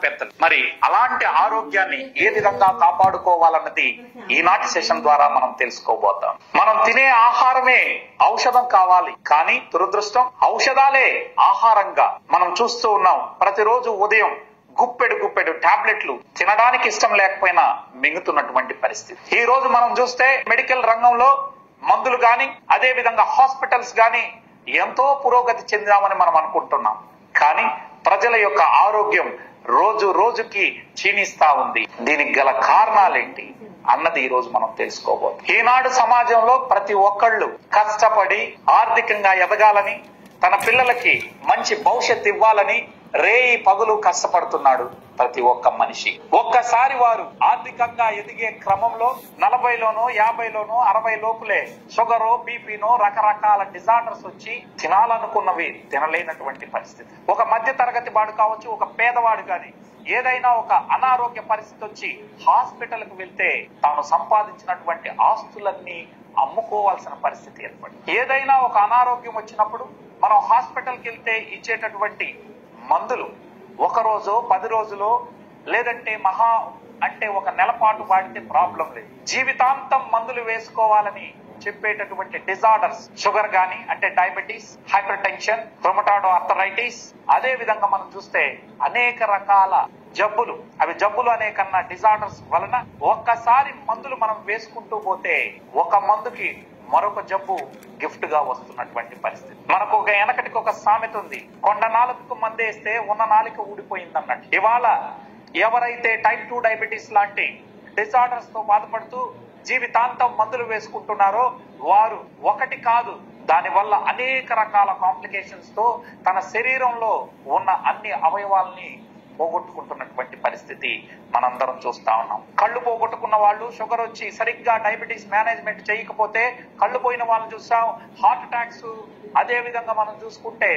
పెద్దలు. మరి అలాంటి ఆరోగ్యాన్ని ఏ విధంగా కాపాడుకోవాలన్నది ఈనాటి సెషన్ ద్వారా మనం తెలుసుకోబోతాం. మనం తినే ఆహారమే ఔషధం కావాలి, కానీ దురదృష్టం ఔషధాలే ఆహారంగా మనం చూస్తూ ఉన్నాం. ప్రతిరోజు ఉదయం గుప్పెడు టాబ్లెట్లు తినడానికి ఇష్టం లేకపోయినా మింగుతున్నటువంటి పరిస్థితి. ఈ రోజు మనం చూస్తే మెడికల్ రంగంలో మందులు గాని, అదే విధంగా హాస్పిటల్స్ గాని ఎంతో పురోగతి చెందామని మనం అనుకుంటున్నాం. కానీ ప్రజల యొక్క ఆరోగ్యం రోజు రోజుకి క్షీణిస్తా ఉంది. దీనికి గల కారణాలేంటి అన్నది ఈ రోజు మనం తెలుసుకోబోతున్నాం. ఈనాడు సమాజంలో ప్రతి ఒక్కళ్ళు కష్టపడి ఆర్థికంగా ఎదగాలని, తన పిల్లలకి మంచి భవిష్యత్తు ఇవ్వాలని రేయి పగులు కష్టపడుతున్నాడు ప్రతి ఒక్క మనిషి. ఒక్కసారి వారు ఆర్థికంగా ఎదిగే క్రమంలో 40లోనో 50లోనో 60 లోపులే షుగరో బీపీనో రకరకాల డిజార్డర్స్ వచ్చి తినాలనుకున్నవి తినలేనటువంటి పరిస్థితి. ఒక మధ్య తరగతి వాడు కావచ్చు, ఒక పేదవాడు గాని ఏదైనా ఒక అనారోగ్య పరిస్థితి వచ్చి హాస్పిటల్ కు వెళ్తే తాను సంపాదించినటువంటి ఆస్తులన్నీ అమ్ముకోవాల్సిన పరిస్థితి ఏర్పడింది. ఏదైనా ఒక అనారోగ్యం వచ్చినప్పుడు మనం హాస్పిటల్ కి వెళ్తే ఇచ్చేటటువంటి మందులు 1 రోజు 10 రోజులు లేదంటే మహా అంటే 1 నెల పాటు వాడితే ప్రాబ్లం లేదు. జీవితాంతం మందులు వేసుకోవాలని చెప్పేటటువంటి డిజార్డర్స్, షుగర్ గాని అంటే diabetes, hyper tension, rheumatoid arthritis, అదే విధంగా మనం చూస్తే అనేక రకాల జబ్బులు, అవి జబ్బులు అనే కన్నా డిజార్డర్స్ వలన ఒక్కసారి మందులు మనం వేసుకుంటూ పోతే ఒక మందుకి మరొక జబ్బు గిఫ్ట్ గా వస్తున్నటువంటి పరిస్థితి. మనకు వెనకటికి ఒక సామెత ఉంది, కొండ నాలుకకు మందేస్తే ఉన్న నాలుక ఊడిపోయింది అన్నట్టు. ఇవాళ ఎవరైతే టైప్ 2 డయాబెటీస్ లాంటి డిజార్డర్స్ తో బాధపడుతూ జీవితాంతం మందులు వేసుకుంటున్నారో వారు ఒకటి కాదు, దాని వల్ల అనేక రకాల కాంప్లికేషన్స్ తో తన శరీరంలో ఉన్న అన్ని అవయవాల్ని పోగొట్టుకుంటున్నటువంటి పరిస్థితి మనందరం చూస్తా ఉన్నాం. కళ్ళు పోగొట్టుకున్న వాళ్ళు, షుగర్ వచ్చి సరిగ్గా డయాబెటీస్ మేనేజ్మెంట్ చేయకపోతే కళ్ళు పోయిన వాళ్ళని చూసాం. హార్ట్ అటాక్స్, అదే విధంగా మనం చూసుకుంటే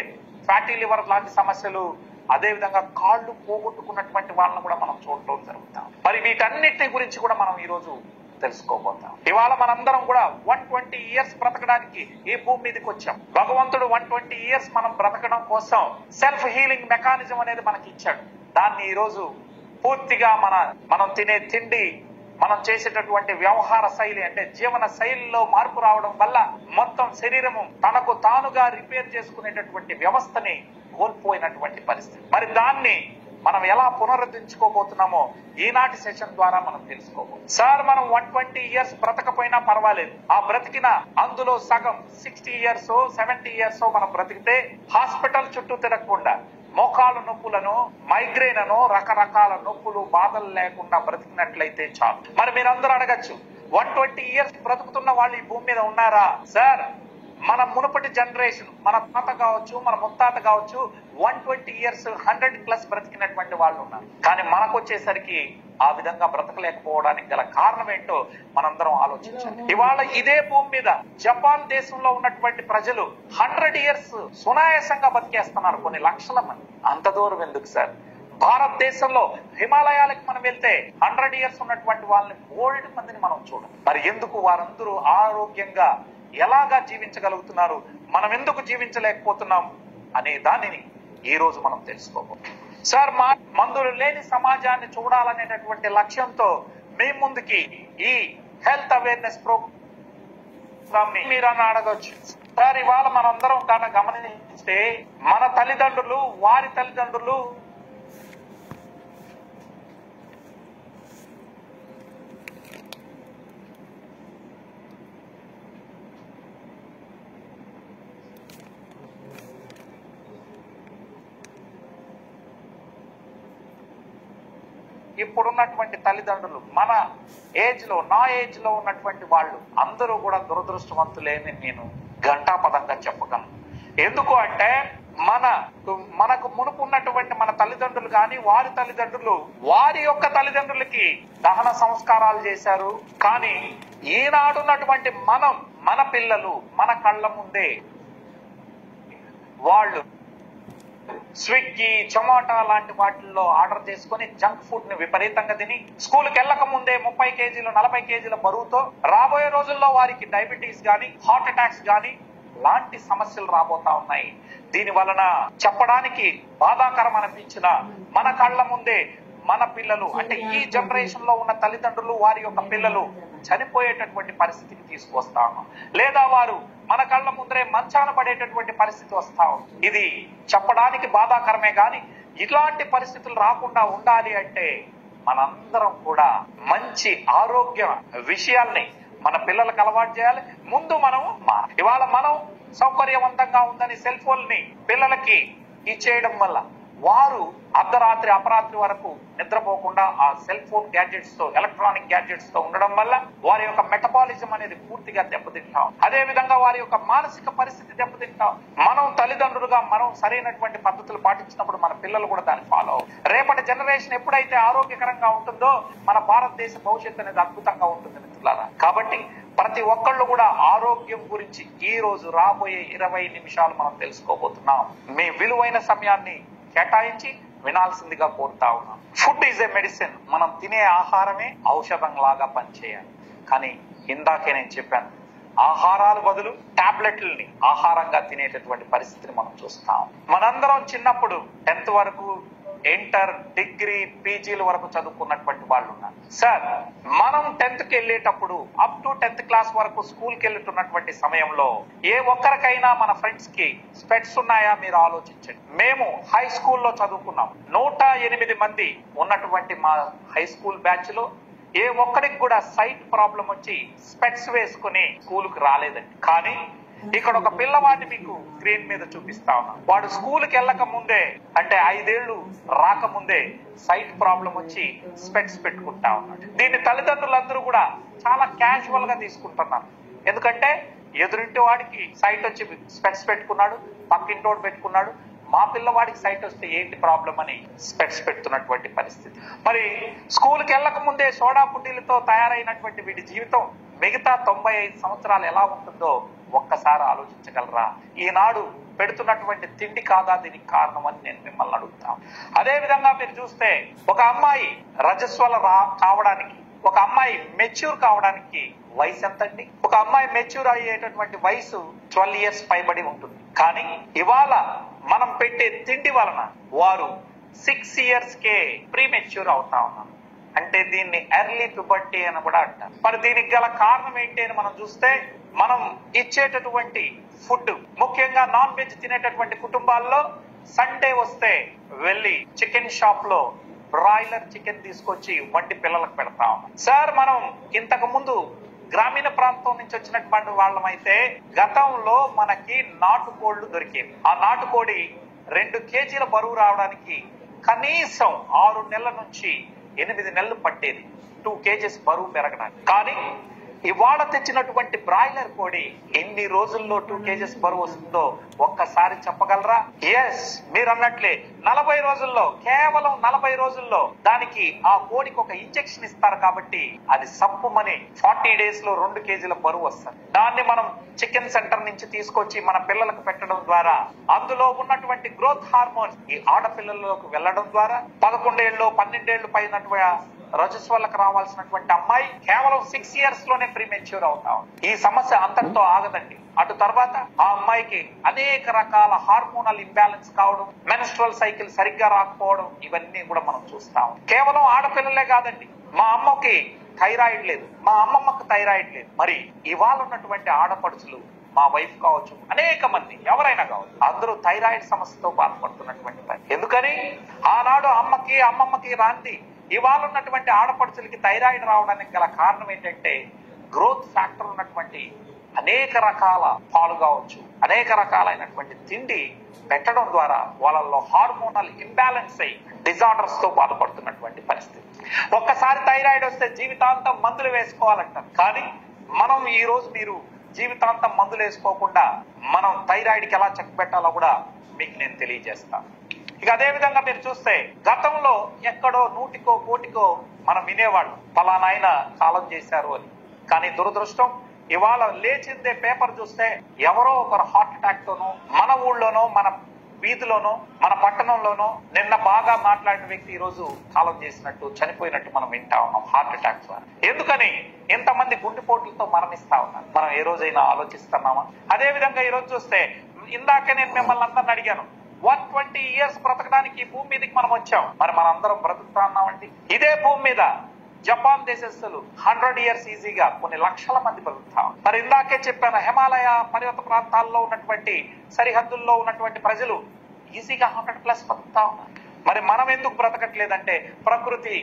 ఫ్యాటీ లివర్ లాంటి సమస్యలు, అదే విధంగా కాళ్ళు పోగొట్టుకున్నటువంటి వాళ్ళని కూడా మనం చూడటం జరుగుతాం. మరి వీటన్నిటి గురించి కూడా మనం ఈ రోజు తెలుసుకోబోతాం. ఇవాళ మనందరం కూడా 120 ఇయర్స్ బ్రతకడానికి ఈ భూమి మీదకి వచ్చాం. భగవంతుడు 120 ఇయర్స్ మనం బ్రతకడం కోసం సెల్ఫ్ హీలింగ్ మెకానిజం అనేది మనకి ఇచ్చాడు. దాన్ని ఈ రోజు పూర్తిగా మనం తినే తిండి, మనం చేసేటటువంటి వ్యవహార శైలి అంటే జీవన శైలిలో మార్పు రావడం వల్ల మొత్తం శరీరము తనకు తానుగా రిపేర్ చేసుకునేటటువంటి వ్యవస్థని కోల్పోయినటువంటి పరిస్థితి. మరి దాన్ని మనం ఎలా పునరుద్ధరించుకోబోతున్నామో ఈనాటి సెషన్ ద్వారా మనం తెలుసుకోబోతున్నాం. సార్, మనం 120 ఇయర్స్ బ్రతకపోయినా పర్వాలేదు, ఆ బ్రతికిన అందులో సగం 60 ఇయర్స్ 70 ఇయర్స్ మనం బ్రతికితే హాస్పిటల్ చుట్టూ తిరగకుండా మోకాలు నొప్పులను, మైగ్రేన్ అను, రకరకాల నొప్పులు, బాధలు లేకుండా బ్రతికినట్లయితే చాలు. మరి మీరందరూ అడగచ్చు, 120 ఇయర్స్ బ్రతుకుతున్న వాళ్ళు ఈ భూమి మీద ఉన్నారా? సార్, మన మునుపటి జనరేషన్, మన తాత కావచ్చు, మన ముత్తాత కావచ్చు, 120 ఇయర్స్ 100+ బ్రతికినటువంటి వాళ్ళు ఉన్నారు. కానీ మనకు వచ్చేసరికి ఆ విధంగా బ్రతకలేకపోవడానికి గల కారణం ఏంటో మనందరం ఆలోచించాలి. ఇవాళ ఇదే భూమి మీద జపాన్ దేశంలో ఉన్నటువంటి ప్రజలు 100 ఇయర్స్ సునాయాసంగా బతికేస్తున్నారు, కొన్ని లక్షల మంది. అంత దూరం ఎందుకు సార్? భారతదేశంలో హిమాలయాలకు మనం వెళ్తే 100 ఇయర్స్ ఉన్నటువంటి వాళ్ళని బోల్డ్ మందిని మనం చూడాలి. మరి ఎందుకు వారందరూ ఆరోగ్యంగా ఎలాగా జీవించగలుగుతున్నారు, మనం ఎందుకు జీవించలేకపోతున్నాం అనే దానిని ఈ రోజు మనం తెలుసుకోబోతున్నాం. సార్, మందులు లేని సమాజాన్ని చూడాలనేటటువంటి లక్ష్యంతో మీ ముందుకి ఈ హెల్త్ అవేర్నెస్ ప్రోగ్రామ్ ని మీరు అని అడగచ్చు. సార్, ఇవాళ మనందరం కనుక గమనిస్తే మన తల్లిదండ్రులు, వారి తల్లిదండ్రులు ఇప్పుడున్నటువంటి తల్లిదండ్రులు, మన ఏజ్ లో, నా ఏజ్ లో ఉన్నటువంటి వాళ్ళు అందరూ కూడా దురదృష్టవంతులేని నేను ఘంటాపదంగా చెప్పగలను. ఎందుకు అంటే మనకు మునుపు ఉన్నటువంటి మన తల్లిదండ్రులు కానీ, వారి తల్లిదండ్రులు వారి యొక్క తల్లిదండ్రులకి దహన సంస్కారాలు చేశారు. కానీ ఈనాడున్నటువంటి మన పిల్లలు మన కళ్ళ ముందే వాళ్ళు స్విగ్గీ, జొమాటో లాంటి వాటిల్లో ఆర్డర్ చేసుకుని జంక్ ఫుడ్ ని విపరీతంగా తిని స్కూల్కి వెళ్ళక ముందే 30 కేజీలు 40 కేజీల బరువుతో రాబోయే రోజుల్లో వారికి డయాబెటీస్ గాని, హార్ట్ అటాక్స్ గాని లాంటి సమస్యలు రాబోతా ఉన్నాయి. దీని వలన చెప్పడానికి బాధాకరం అనిపించిన మన కళ్ళ ముందే మన పిల్లలు అంటే ఈ జనరేషన్ లో ఉన్న తల్లిదండ్రులు వారి యొక్క పిల్లలు చనిపోయేటటువంటి పరిస్థితికి తీసుకొస్తా ఉన్నాం, లేదా వారు మన కళ్ళ ముందరే మంచాన పడేటటువంటి పరిస్థితి వస్తాం. ఇది చెప్పడానికి బాధాకరమే గాని ఇలాంటి పరిస్థితులు రాకుండా ఉండాలి అంటే మనందరం కూడా మంచి ఆరోగ్య విషయాల్ని మన పిల్లలకు అలవాటు చేయాలి. ముందు ఇవాళ మనం సౌకర్యవంతంగా ఉందని సెల్ ఫోన్ ని పిల్లలకి ఇచ్చేయడం వల్ల వారు అర్ధరాత్రి అపరాత్రి వరకు నిద్రపోకుండా ఆ సెల్ ఫోన్ గ్యాడ్జెట్స్ తో ఎలక్ట్రానిక్ గ్యాడ్జెట్స్ తో ఉండడం వల్ల వారి యొక్క మెటబాలిజం అనేది పూర్తిగా దెబ్బతింటాం. అదే విధంగా వారి యొక్క మానసిక పరిస్థితి దెబ్బతింటాం. మనం తల్లిదండ్రులుగా మనం సరైనటువంటి పద్ధతులు పాటించినప్పుడు మన పిల్లలు కూడా దాన్ని ఫాలో అవ్వాలి. రేపటి జనరేషన్ ఎప్పుడైతే ఆరోగ్యకరంగా ఉంటుందో మన భారతదేశ భవిష్యత్తు అనేది అద్భుతంగా ఉంటుంది మిత్రులారా. కాబట్టి ప్రతి ఒక్కళ్ళు కూడా ఆరోగ్యం గురించి ఈ రోజు రాబోయే 20 నిమిషాలు మనం తెలుసుకోబోతున్నాం. మీ విలువైన సమయాన్ని కేటాయించి వినాల్సిందిగా కోరుతా ఉన్నాం. Food is a medicine. మనం తినే ఆహారమే ఔషధం లాగా పనిచేయాలి. కానీ ఇందాకే నేను చెప్పాను, ఆహారాలు బదులు టాబ్లెట్లని ఆహారంగా తినేటటువంటి పరిస్థితిని మనం చూస్తాం. మనందరం చిన్నప్పుడు 10th వరకు ఇంటర్, డిగ్రీ, పీజీల వరకు చదువుకున్నటువంటి వాళ్ళు ఉన్నారు. సార్, మనం 10th కి వెళ్ళేటప్పుడు అప్ టు 10th క్లాస్ వరకు స్కూల్ కి వెళ్తున్నటువంటి సమయంలో ఏ ఒక్కరికైనా మన ఫ్రెండ్స్ కి స్పెట్స్ ఉన్నాయా మీరు ఆలోచించండి. మేము హై స్కూల్లో చదువుకున్నాం. 108 మంది ఉన్నటువంటి మా హై స్కూల్ బ్యాచ్ లో ఏ ఒక్కరికి కూడా సైట్ ప్రాబ్లం వచ్చి స్పెట్స్ వేసుకుని స్కూల్ కు రాలేదండి. కానీ ఇక్కడ ఒక పిల్లవాడిని మీకు స్క్రీన్ మీద చూపిస్తా ఉన్నా. వాడు స్కూల్ కి వెళ్ళక ముందే అంటే 5 ఏళ్లు రాకముందే సైట్ ప్రాబ్లం వచ్చి స్పెట్స్ పెట్టుకుంటా ఉన్నాడు. దీన్ని తల్లిదండ్రులందరూ కూడా చాలా క్యాజువల్ గా తీసుకుంటున్నారు. ఎందుకంటే ఎదురింటి వాడికి సైట్ వచ్చి స్పెట్స్ పెట్టుకున్నాడు, పక్కింటోడు పెట్టుకున్నాడు, మా పిల్లవాడికి సైట్ వస్తే ఏంటి ప్రాబ్లం అని స్పెట్స్ పెడుతున్నటువంటి పరిస్థితి. మరి స్కూల్ కి వెళ్ళక ముందే సోడా పుట్టీలతో తయారైనటువంటి వీడి జీవితం మిగతా 95 సంవత్సరాలు ఎలా ఉంటుందో ఒక్కసారి ఆలోచించగలరా? ఈనాడు పెడుతున్నటువంటి తిండి కాదా దీనికి కారణం అని నేను మిమ్మల్ని అడుగుతాను. అదే విధంగా మీరు చూస్తే ఒక అమ్మాయి రజస్వల కావడానికి, ఒక అమ్మాయి మెచ్యూర్ కావడానికి వయసు ఎంతండి? ఒక అమ్మాయి మెచ్యూర్ అయ్యేటటువంటి వయసు 12 years పైబడి ఉంటుంది. కానీ ఇవాళ మనం పెట్టే తిండి వలన వారు 6 years ప్రీ మెచ్యూర్ అవుతా ఉన్నారు. అంటే దీన్ని ఎర్లీ ప్యూబర్టీ అని కూడా అంటారు. మరి దీనికి గల కారణం ఏంటి అని మనం చూస్తే, మనం ఇచ్చేటటువంటి ఫుడ్, ముఖ్యంగా నాన్ వెజ్ తినేటటువంటి కుటుంబాల్లో సండే వస్తే వెళ్ళి చికెన్ షాప్ లో బ్రాయిలర్ చికెన్ తీసుకొచ్చి వండి పిల్లలకు పెడతాం. సార్, మనం ఇంతకు ముందు గ్రామీణ ప్రాంతం నుంచి వచ్చినటువంటి వాళ్ళమైతే గతంలో మనకి నాటుకోళ్లు దొరికేవి. ఆ నాటుకోడి 2 kgs బరువు రావడానికి కనీసం 6 నెలల నుంచి 8 నెలలు పట్టేది 2 kgs బరువు పెరగడానికి. కానీ ఇవాళ తెచ్చినటువంటి బ్రాయిలర్ కోడి ఎన్ని రోజుల్లో 2 kgs బరువు వస్తుందో ఒక్కసారి చెప్పగలరా? ఎస్, మీరు అన్నట్లే 40 రోజుల్లో, కేవలం 40 రోజుల్లో దానికి ఆ కోడికి ఒక ఇంజెక్షన్ ఇస్తారు. కాబట్టి అది సప్పుమని 40 days లో 2 kgs బరువు వస్తుంది. దాన్ని మనం చికెన్ సెంటర్ నుంచి తీసుకొచ్చి మన పిల్లలకు పెట్టడం ద్వారా అందులో ఉన్నటువంటి గ్రోత్ హార్మోన్స్ ఈ ఆడపిల్లల్లోకి వెళ్లడం ద్వారా 11 ఏళ్ళు 12 ఏళ్ళు పైన రజస్వలకు రావాల్సినటువంటి అమ్మాయి కేవలం 6 years లోనే ప్రీ మెచ్యూర్ అవుతాం. ఈ సమస్య అంతటితో ఆగదండి. అటు తర్వాత ఆ అమ్మాయికి అనేక రకాల హార్మోనల్ ఇంబ్యాలెన్స్ కావడం, మెన్స్ట్రువల్ సైకిల్ సరిగ్గా రాకపోవడం, ఇవన్నీ కూడా మనం చూస్తాం. కేవలం ఆడపిల్లలే కాదండి, మా అమ్మకి థైరాయిడ్ లేదు, మా అమ్మమ్మకి థైరాయిడ్ లేదు. మరి ఇవాళ ఉన్నటువంటి ఆడపడుచులు, మా వైఫ్ కావచ్చు, అనేక మంది ఎవరైనా కావచ్చు, అందరూ థైరాయిడ్ సమస్యతో బాధపడుతున్నటువంటి పని. ఎందుకని? ఆనాడు అమ్మమ్మకి రాంది ఇవాళ ఉన్నటువంటి ఆడపడుచులకి థైరాయిడ్ రావడానికి గల కారణం ఏంటంటే, గ్రోత్ ఫ్యాక్టర్ ఉన్నటువంటి అనేక రకాల పాలు కావచ్చు, అనేక రకాలైనటువంటి తిండి పెట్టడం ద్వారా వాళ్ళల్లో హార్మోనల్ ఇంబ్యాలెన్స్ అయి డిజార్డర్స్ తో బాధపడుతున్నటువంటి పరిస్థితి. ఒక్కసారి థైరాయిడ్ వస్తే జీవితాంతం మందులు వేసుకోవాలంటారు. కానీ మనం ఈ రోజు మీరు జీవితాంతం మందులు వేసుకోకుండా మనం థైరాయిడ్ కి ఎలా చెక్ పెట్టాలో కూడా మీకు నేను తెలియజేస్తాను. ఇక అదే విధంగా మీరు చూస్తే గతంలో ఎక్కడో 100కో 1కోటికో మనం వినేవాళ్ళు ఫలానాయన కాలం చేశారు అని. కానీ దురదృష్టం ఇవాళ లేచిందే పేపర్ చూస్తే ఎవరో ఒకరు హార్ట్ అటాక్ తోనో, మన ఊళ్ళోనో మన వీధిలోనో మన పట్టణంలోనో నిన్న బాగా మాట్లాడిన వ్యక్తి ఈ రోజు కాలం చేసినట్టు చనిపోయినట్టు మనం వింటా ఉన్నాం హార్ట్ అటాక్ ద్వారా. ఎందుకని ఇంతమంది గుండెపోట్లతో మరణిస్తా ఉన్నారు? మనం ఏ రోజైనా ఆలోచిస్తున్నామా? అదే విధంగా ఈ రోజు చూస్తే ఇందాక నేను మిమ్మల్ని అందరిని అడిగాను, 120 years బ్రతకడానికి ఈ భూమి మీదకి మనం వచ్చాం. మరి మనందరం బ్రతుకుతా ఉన్నామండి. ఇదే భూమి మీద జపాన్ దేశస్తులు 100 years ఈజీగా కొన్ని లక్షల మంది బ్రతుకుతాం. మరి ఇందాకే చెప్పాను, హిమాలయ పర్వత ప్రాంతాల్లో ఉన్నటువంటి సరిహద్దుల్లో ఉన్నటువంటి ప్రజలు ఈజీగా 100+ బ్రతుకుతా ఉన్నారు. మరి మనం ఎందుకు బ్రతకట్లేదంటే ప్రకృతి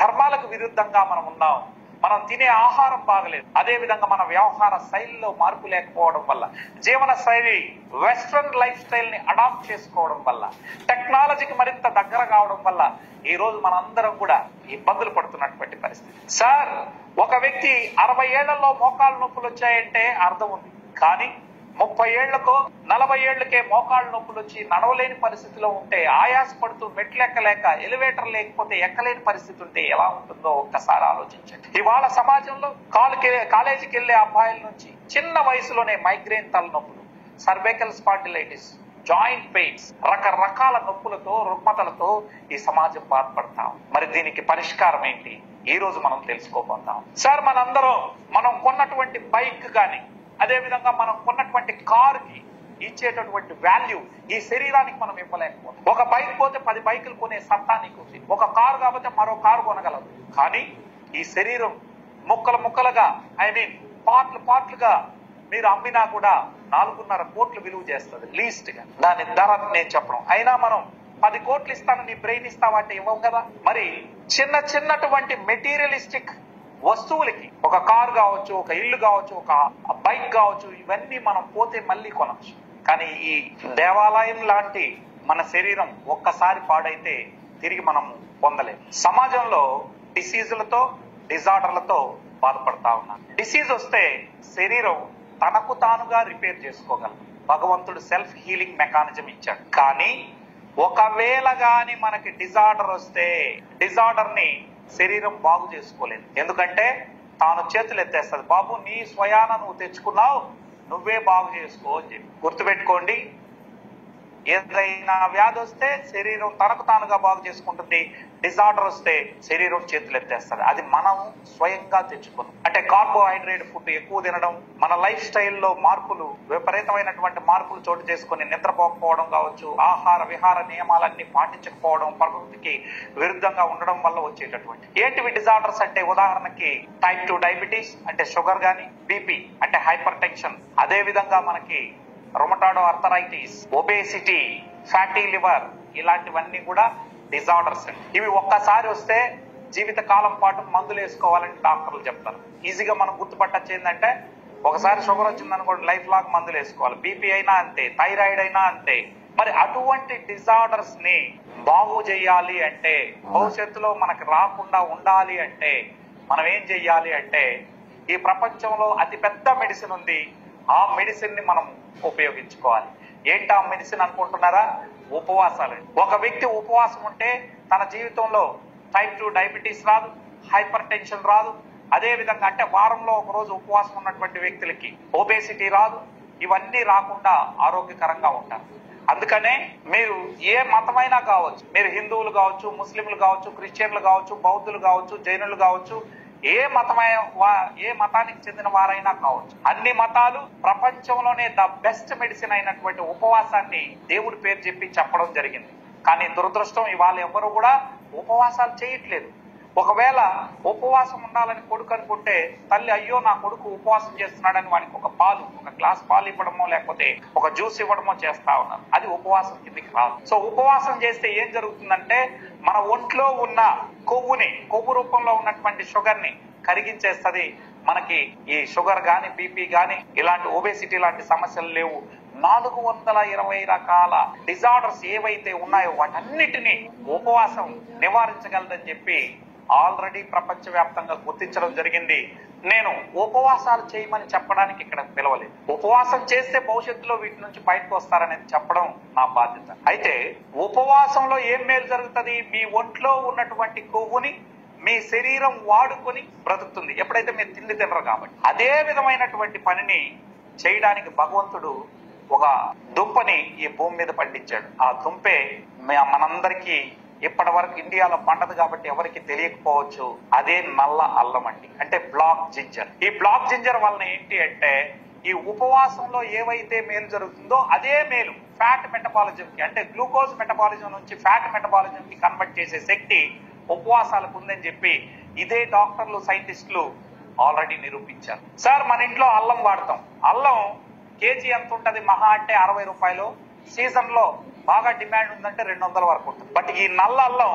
ధర్మాలకు విరుద్ధంగా మనం ఉన్నాం. మనం తినే ఆహారం బాగలేదు. అదే విధంగా మన వ్యవహార శైలిలో మార్పు లేకపోవడం వల్ల, జీవన శైలి వెస్ట్రన్ లైఫ్ స్టైల్ ని అడాప్ట్ చేసుకోవడం వల్ల, టెక్నాలజీకి మరింత దగ్గర కావడం వల్ల ఈ రోజు మనందరం కూడా ఇబ్బందులు పడుతున్నటువంటి పరిస్థితి. సార్, ఒక వ్యక్తి 60 ఏళ్లలో మోకాళ్ళ నొప్పులు వచ్చాయంటే అర్థం ఉంది. కానీ 30 ఏళ్లకో 40 ఏళ్లకే మోకాళ్ళ నొప్పులు వచ్చి నడవలేని పరిస్థితిలో ఉంటే, ఆయాస పడుతూ మెట్లు ఎక్కలేక, ఎలివేటర్ లేకపోతే ఎక్కలేని పరిస్థితి ఉంటే ఎలా ఉంటుందో ఒక్కసారి ఆలోచించండి. ఇవాళ సమాజంలో కాలేజీకి వెళ్లే అబ్బాయిల నుంచి చిన్న వయసులోనే మైగ్రేన్ తలనొప్పులు, సర్వైకల్ స్పాండిలైటిస్, జాయింట్ పెయిన్స్, రకరకాల నొప్పులతో రుగ్మతలతో ఈ సమాజం బాధపడతాం. మరి దీనికి పరిష్కారం ఏంటి? ఈ రోజు మనం తెలుసుకోబోతాం. సార్, మనం కొన్నటువంటి బైక్ గాని, అదే విధంగా మనం కొన్నటువంటి కార్ కి ఇచ్చేటటువంటి వాల్యూ ఈ శరీరానికి మనం ఇవ్వలేకపోతాం. ఒక బైక్ పోతే 10 బైకులు కొనే సత్తా నీకు ఉంది. ఒక కారు కాకపోతే మరో కారు కొనగలదు. కానీ ఈ శరీరం ముక్కలుగా పార్ట్లుగా మీరు అమ్మినా కూడా 4.5 కోట్లు విలువ చేస్తుంది లీస్ట్ గా. దాని ధర నేను చెప్పడం. అయినా మనం 10 కోట్లు ఇస్తాను, నీ బ్రెయిన్ ఇస్తావంటే ఇవ్వవు కదా. మరి చిన్నటువంటి మెటీరియలిస్టిక్ వస్తువులకి, ఒక కారు కావచ్చు, ఒక ఇల్లు కావచ్చు, ఒక బైక్ కావచ్చు, ఇవన్నీ మనం పోతే మళ్ళీ కొనవచ్చు. కానీ ఈ దేవాలయం లాంటి మన శరీరం ఒక్కసారి పాడైతే తిరిగి మనం పొందలేము. సమాజంలో డిసీజులతో, డిజార్డర్లతో బాధపడతా ఉన్నాం. డిసీజ్ వస్తే శరీరం తనకు తానుగా రిపేర్ చేసుకోగలదు. భగవంతుడు సెల్ఫ్ హీలింగ్ మెకానిజం ఇచ్చాడు. కానీ ఒకవేళ గాని మనకి డిజార్డర్ వస్తే, డిజార్డర్ ని శరీరం బాగు చేసుకోలేదు. ఎందుకంటే తాను చేతులు ఎత్తేస్తుంది. బాబు, నీ స్వయాన నువ్వు తెచ్చుకున్నావు, నువ్వే బాగు చేసుకో అని చెప్పి. గుర్తుపెట్టుకోండి, ఏదైనా వ్యాధి వస్తే శరీరం తనకు తానుగా బాగు చేసుకుంటుంది. డిజార్డర్ వస్తే శరీరం చేతులు ఎత్తేస్తుంది. అది మనం స్వయంగా తెచ్చుకున్నాం. అంటే కార్బోహైడ్రేట్ ఫుడ్ ఎక్కువ తినడం, మన లైఫ్ స్టైల్లో మార్పులు, విపరీతమైనటువంటి మార్పులు చోటు చేసుకుని నిద్రపోకపోవడం కావచ్చు, ఆహార విహార నియమాలన్నీ పాటించకపోవడం, ప్రకృతికి విరుద్ధంగా ఉండడం వల్ల వచ్చేటటువంటి ఏంటివి డిజార్డర్స్ అంటే, ఉదాహరణకి టైప్ 2 డయాబెటీస్ అంటే షుగర్ గాని, బీపీ అంటే హైపర్ టెన్షన్, అదే విధంగా మనకి rheumatoid arthritis, obesity, fatty liver, ఇలాంటివన్నీ కూడా డిజార్డర్స్. ఇవి ఒక్కసారి వస్తే జీవిత కాలం పాటు మందులు వేసుకోవాలని డాక్టర్లు చెప్తారు. ఈజీగా మనం గుర్తుపట్టచ్చు ఏంటంటే, ఒకసారి షుగర్ వచ్చిందనుకోండి లైఫ్ లాంగ్ మందులు వేసుకోవాలి. బీపీ అయినా అంతే, థైరాయిడ్ అయినా అంతే. మరి అటువంటి డిజార్డర్స్ ని బాగు చేయాలి అంటే, భవిష్యత్తులో మనకు రాకుండా ఉండాలి అంటే మనం ఏం చెయ్యాలి అంటే, ఈ ప్రపంచంలో అతి పెద్ద మెడిసిన్ ఉంది. ఆ మెడిసిన్ ని మనం ఉపయోగించుకోవాలి. ఏంటి ఆ మెడిసిన్ అనుకుంటున్నారా? ఉపవాసాలు. ఒక వ్యక్తి ఉపవాసం ఉంటే తన జీవితంలో టైప్ 2 డయాబెటీస్ రాదు, హైపర్ టెన్షన్ రాదు. అదే విధంగా అంటే వారంలో ఒక రోజు ఉపవాసం ఉన్నటువంటి వ్యక్తులకి ఒబేసిటీ రాదు. ఇవన్నీ రాకుండా ఆరోగ్యకరంగా ఉంటారు. అందుకనే మీరు ఏ మతమైనా కావచ్చు, మీరు హిందువులు కావచ్చు, ముస్లింలు కావచ్చు, క్రిస్టియన్లు కావచ్చు, బౌద్ధులు కావచ్చు, జైనులు కావచ్చు, ఏ మతానికి చెందిన వారైనా కావచ్చు, అన్ని మతాలు ప్రపంచంలోనే ద బెస్ట్ మెడిసిన్ అయినటువంటి ఉపవాసాన్ని దేవుడి పేరు చెప్పి చెప్పడం జరిగింది. కానీ దురదృష్టం, ఇవాళ ఎవరు కూడా ఉపవాసాలు చేయట్లేదు. ఒకవేళ ఉపవాసం ఉండాలని కొడుకు అనుకుంటే తల్లి, అయ్యో నా కొడుకు ఉపవాసం చేస్తున్నాడని వాడికి ఒక గ్లాస్ పాలు ఇవ్వడమో లేకపోతే ఒక జ్యూస్ ఇవ్వడమో చేస్తా ఉన్నారు. అది ఉపవాసం కిందికి రాదు. సో ఉపవాసం చేస్తే ఏం జరుగుతుందంటే, మన ఒంట్లో ఉన్న కొవ్వు రూపంలో ఉన్నటువంటి షుగర్ ని కరిగించేస్తుంది. మనకి ఈ షుగర్ గాని, బీపీ గాని, ఇలాంటి ఒబేసిటీ లాంటి సమస్యలు లేవు. 420 రకాల డిజార్డర్స్ ఏవైతే ఉన్నాయో వాటన్నిటినీ ఉపవాసం నివారించగలదని చెప్పి ఆల్రెడీ ప్రపంచవ్యాప్తంగా గుర్తించడం జరిగింది. నేను ఉపవాసాలు చేయమని చెప్పడానికి ఇక్కడ పిలవలేదు. ఉపవాసం చేస్తే భవిష్యత్తులో వీటి నుంచి బయటకు వస్తారనేది చెప్పడం నా బాధ్యత. అయితే ఉపవాసంలో ఏం మేలు జరుగుతుంది? మీ ఒంట్లో ఉన్నటువంటి కొవ్వుని మీ శరీరం వాడుకొని బ్రతుకుతుంది, ఎప్పుడైతే మీరు తిండి తినరు కాబట్టి. అదే విధమైనటువంటి పనిని చేయడానికి భగవంతుడు ఒక దుంపని ఈ భూమి మీద పండించాడు. ఆ దుంపే మనందరికీ ఇప్పటి వరకు ఇండియాలో పండదు కాబట్టి ఎవరికి తెలియకపోవచ్చు. అదే నల్ల అల్లం అండి, అంటే బ్లాక్ జింజర్. ఈ బ్లాక్ జింజర్ వలన ఏంటి అంటే ఈ ఉపవాసంలో ఏవైతే మేలు జరుగుతుందో అదే మేలు ఫ్యాట్ మెటబాలిజం కి, అంటే గ్లూకోజ్ మెటబాలిజం నుంచి ఫ్యాట్ మెటబాలిజం కి కన్వర్ట్ చేసే శక్తి ఉపవాసాలకు ఉందని చెప్పి ఇదే డాక్టర్లు సైంటిస్టులు ఆల్రెడీ నిరూపించారు. సార్ మన ఇంట్లో అల్లం వాడతాం, అల్లం కేజీ ఎంత ఉంటది? మహా అంటే 60 రూపాయలు. సీజన్ లో బాగా డిమాండ్ ఉందంటే 200 వరకు ఉంటుంది. బట్ ఈ నల్ల అల్లం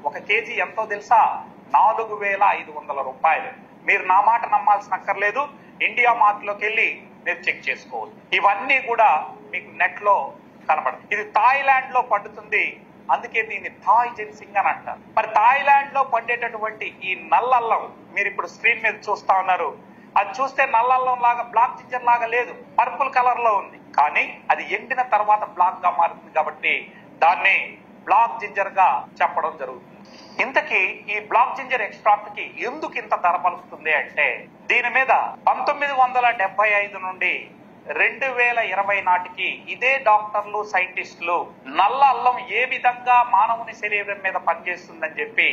1 కేజీ ఎంతో తెలుసా? 4500 రూపాయలు. మీరు నా మాట నమ్మాల్సిన అక్కర్లేదు, ఇండియా మార్ట్ లోకి వెళ్ళి మీరు చెక్ చేసుకోవచ్చు. ఇవన్నీ కూడా మీకు నెట్ లో కనబడదు. ఇది థాయిలాండ్ లో పండుతుంది, అందుకే దీన్ని థాయ్ జిన్సింగ్ అని అంటారు. మరి థాయిలాండ్ లో పండేటటువంటి ఈ నల్ల అల్లం మీరు ఇప్పుడు స్క్రీన్ మీద చూస్తా ఉన్నారు. అది చూస్తే నల్ల అల్లం లాగా బ్లాక్ జింజర్ లాగా లేదు, పర్పుల్ కలర్ లో ఉంది. కానీ అది ఎండిన తర్వాత బ్లాక్ గా మారుతుంది కాబట్టి దాన్ని బ్లాక్ జింజర్ గా చెప్పడం జరుగుతుంది. ఇంతకీ ఈ బ్లాక్ జింజర్ ఎక్స్ట్రాక్ట్ కి ఎందుకు ఇంత ధర పలుకుతుంది అంటే దీని మీద 1975 నుండి 2020 నాటికి ఇదే డాక్టర్లు సైంటిస్టులు నల్ల అల్లం ఏ విధంగా మానవుని శరీరం మీద పనిచేస్తుందని చెప్పి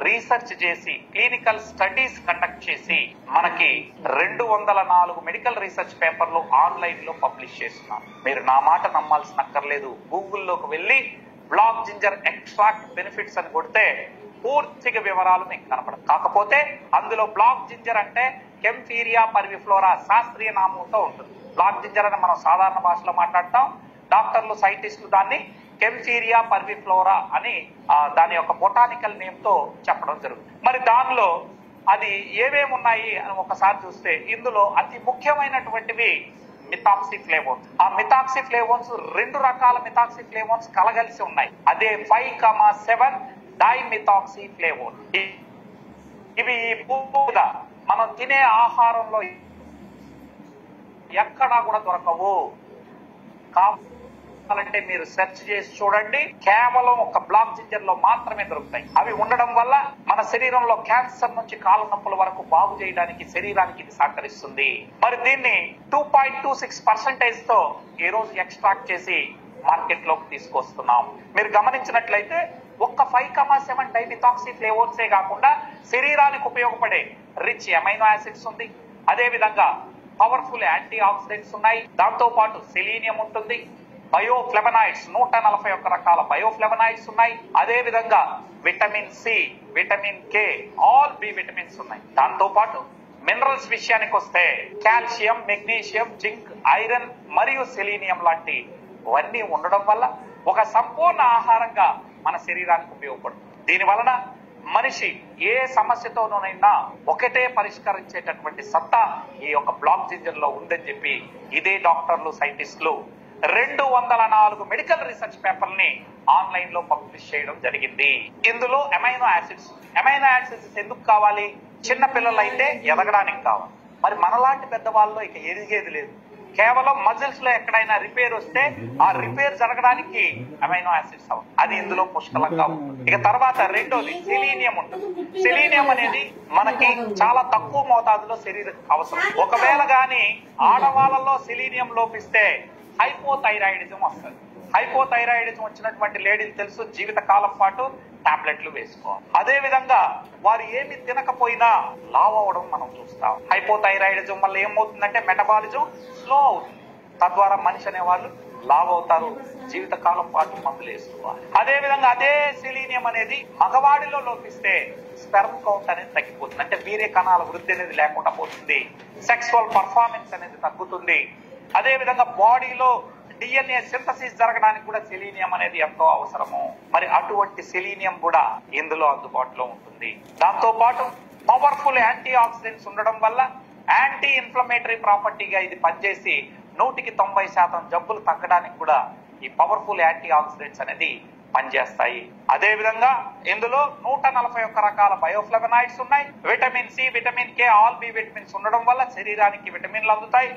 రీసెర్చ్ చేసి క్లినికల్ స్టడీస్ కండక్ట్ చేసి మనకి 204 మెడికల్ రీసెర్చ్ పేపర్లు ఆన్లైన్ లో పబ్లిష్ చేస్తున్నారు. మీరు నా మాట నమ్మాల్సిన అక్కర్లేదు, గూగుల్లోకి వెళ్ళి బ్లాక్ జింజర్ ఎక్స్ట్రాక్ట్ బెనిఫిట్స్ అని కొడితే పూర్తిగా వివరాలు మీకు కనపడదు. కాకపోతే అందులో బ్లాక్ జింజర్ అంటే కెంఫీరియా పర్విఫ్లోరా శాస్త్రీయ నామంతో ఉంటుంది. బ్లాక్ జింజర్ అని మనం సాధారణ భాషలో మాట్లాడతాం, డాక్టర్లు సైంటిస్టులు దాన్ని కెంఫీరియా పర్విఫ్లోరా అని దాని యొక్క బొటానికల్ నేమ్ తో చెప్పడం జరుగుతుంది. మరి దానిలో అది ఏమేమి ఉన్నాయి అని ఒకసారి చూస్తే ఇందులో అతి ముఖ్యమైనటువంటివి మిథాక్సిఫ్లేవోన్స్. ఆ మిథాక్సిఫ్లేవోన్స్ 2 రకాల మిథాక్సిఫ్లేవోన్స్ కలగలిసి ఉన్నాయి. అదే 5,7 డైమిథాక్సిఫ్లేవోన్. ఇవి పూర్తిగా మనం తినే ఆహారంలో ఎక్కడా కూడా దొరకవు. కావాలంటే మీరు సెర్చ్ చేసి చూడండి, కేవలం ఒక బ్లాక్ జింజర్ లో మాత్రమే దొరుకుతాయి. అవి ఉండడం వల్ల మన శరీరంలో క్యాన్సర్ నుంచి కాళ్ళ నొప్పుల వరకు బాగు చేయడానికి శరీరానికి ఇది సహకరిస్తుంది. మరి దీన్ని 2.26% తో ఈ రోజు ఎక్స్ట్రాక్ట్ చేసి మార్కెట్ లోకి తీసుకొస్తున్నాం. మీరు గమనించినట్లయితే ఒక్క 5,7 డైమిథాక్సిఫ్లేవోన్సే కాకుండా శరీరానికి ఉపయోగపడే రిచ్ అమైనో యాసిడ్స్ ఉంది, అదే విధంగా పవర్ఫుల్ యాంటీ ఆక్సిడెంట్స్ ఉన్నాయి, దాంతో పాటు సెలీనియం ఉంటుంది, బయోఫ్లెవనాయిడ్స్ 141 రకాల బయోఫ్లెవనాయిడ్స్ ఉన్నాయి, అదే విధంగా vitamin C, vitamin K, all B vitamins ఉన్నాయి. దాంతో పాటు మినరల్స్ విషయానికి వస్తే కాల్షియం, మెగ్నీషియం, జింక్, ఐరన్ మరియు సెలీనియం లాంటి ఇవన్నీ ఉండడం వల్ల ఒక సంపూర్ణ ఆహారంగా మన శరీరానికి ఉపయోగపడుతుంది. దీని వలన మనిషి ఏ సమస్యతోనైనా ఒకటే పరిష్కరించేటటువంటి సత్తా ఈ యొక్క బ్లాక్ జింజర్ లో ఉందని చెప్పి ఇదే డాక్టర్లు సైంటిస్టులు 204 మెడికల్ రీసెర్చ్ పేపర్ని ఆన్లైన్ లో పబ్లిష్ చేయడం జరిగింది. ఇందులో అమైనో యాసిడ్స్ ఎందుకు కావాలి? చిన్న పిల్లలు అయితే ఎదగడానికి కావాలి. మరి మనలాంటి పెద్దవాళ్ళు ఇక ఎదిగేది లేదు. కేవలం మజిల్స్ లో ఎక్కడైనా రిపేర్ వస్తే ఆ రిపేర్ జరగడానికి అమైనో యాసిడ్స్ అవసరం. అది ఇందులో పుష్కలంగా ఉంటుంది. ఇక తర్వాత రెండోది సెలీనియం ఉంటుంది. సెలీనియం అనేది మనకి చాలా తక్కువ మోతాదులో శరీరం అవసరం. ఒకవేళ గాని ఆడవాళ్ళలో సెలీనియం లోపిస్తే హైపోథైరాయిడిజం వస్తుంది. హైపోథైరాయిడిజం వచ్చినటువంటి లేడీలు తెలుసు, జీవిత కాలం పాటు టాబ్లెట్లు వేసుకోవాలి. అదే విధంగా వారు ఏమి తినకపోయినా లావ్ అవడం మనం చూస్తాం. హైపోథైరాయిడిజం వల్ల ఏమవుతుందంటే మెటబాలిజం స్లో అవుతుంది, తద్వారా మనిషి అనే వాళ్ళు లావ్ అవుతారు, జీవిత కాలం పాటు మందులు వేసుకోవాలి. అదే విధంగా అదే సెలీనియం అనేది మగవాడిలో లోపిస్తే స్పెర్మ్ కౌంట్ అనేది తగ్గిపోతుంది, అంటే వీర్య కణాల వృద్ధి అనేది లేకుండా పోతుంది, సెక్సువల్ పర్ఫార్మెన్స్ అనేది తగ్గుతుంది. అదే విధంగా బాడీలో డిఎన్ఏ సింథసిస్ జరగడానికి కూడా సెలీనియం అనేది ఎంతో అవసరము. మరి అటువంటి సెలీనియం కూడా ఇందులో అందుబాటులో ఉంటుంది. దాంతో పాటు పవర్ఫుల్ యాంటీ ఆక్సిడెంట్స్ ఉండడం వల్ల యాంటీ ఇన్ఫ్లమేటరీ ప్రాపర్టీగా ఇది పనిచేసి 100% జబ్బులు తగ్గడానికి కూడా ఈ పవర్ఫుల్ యాంటీ ఆక్సిడెంట్స్ అనేది పనిచేస్తాయి. అదే విధంగా ఇందులో 141 రకాల బయోఫ్లెవనాయిడ్స్ ఉన్నాయి, vitamin C, vitamin K, all B vitamins ఉండడం వల్ల శరీరానికి విటమిన్లు అందుతాయి,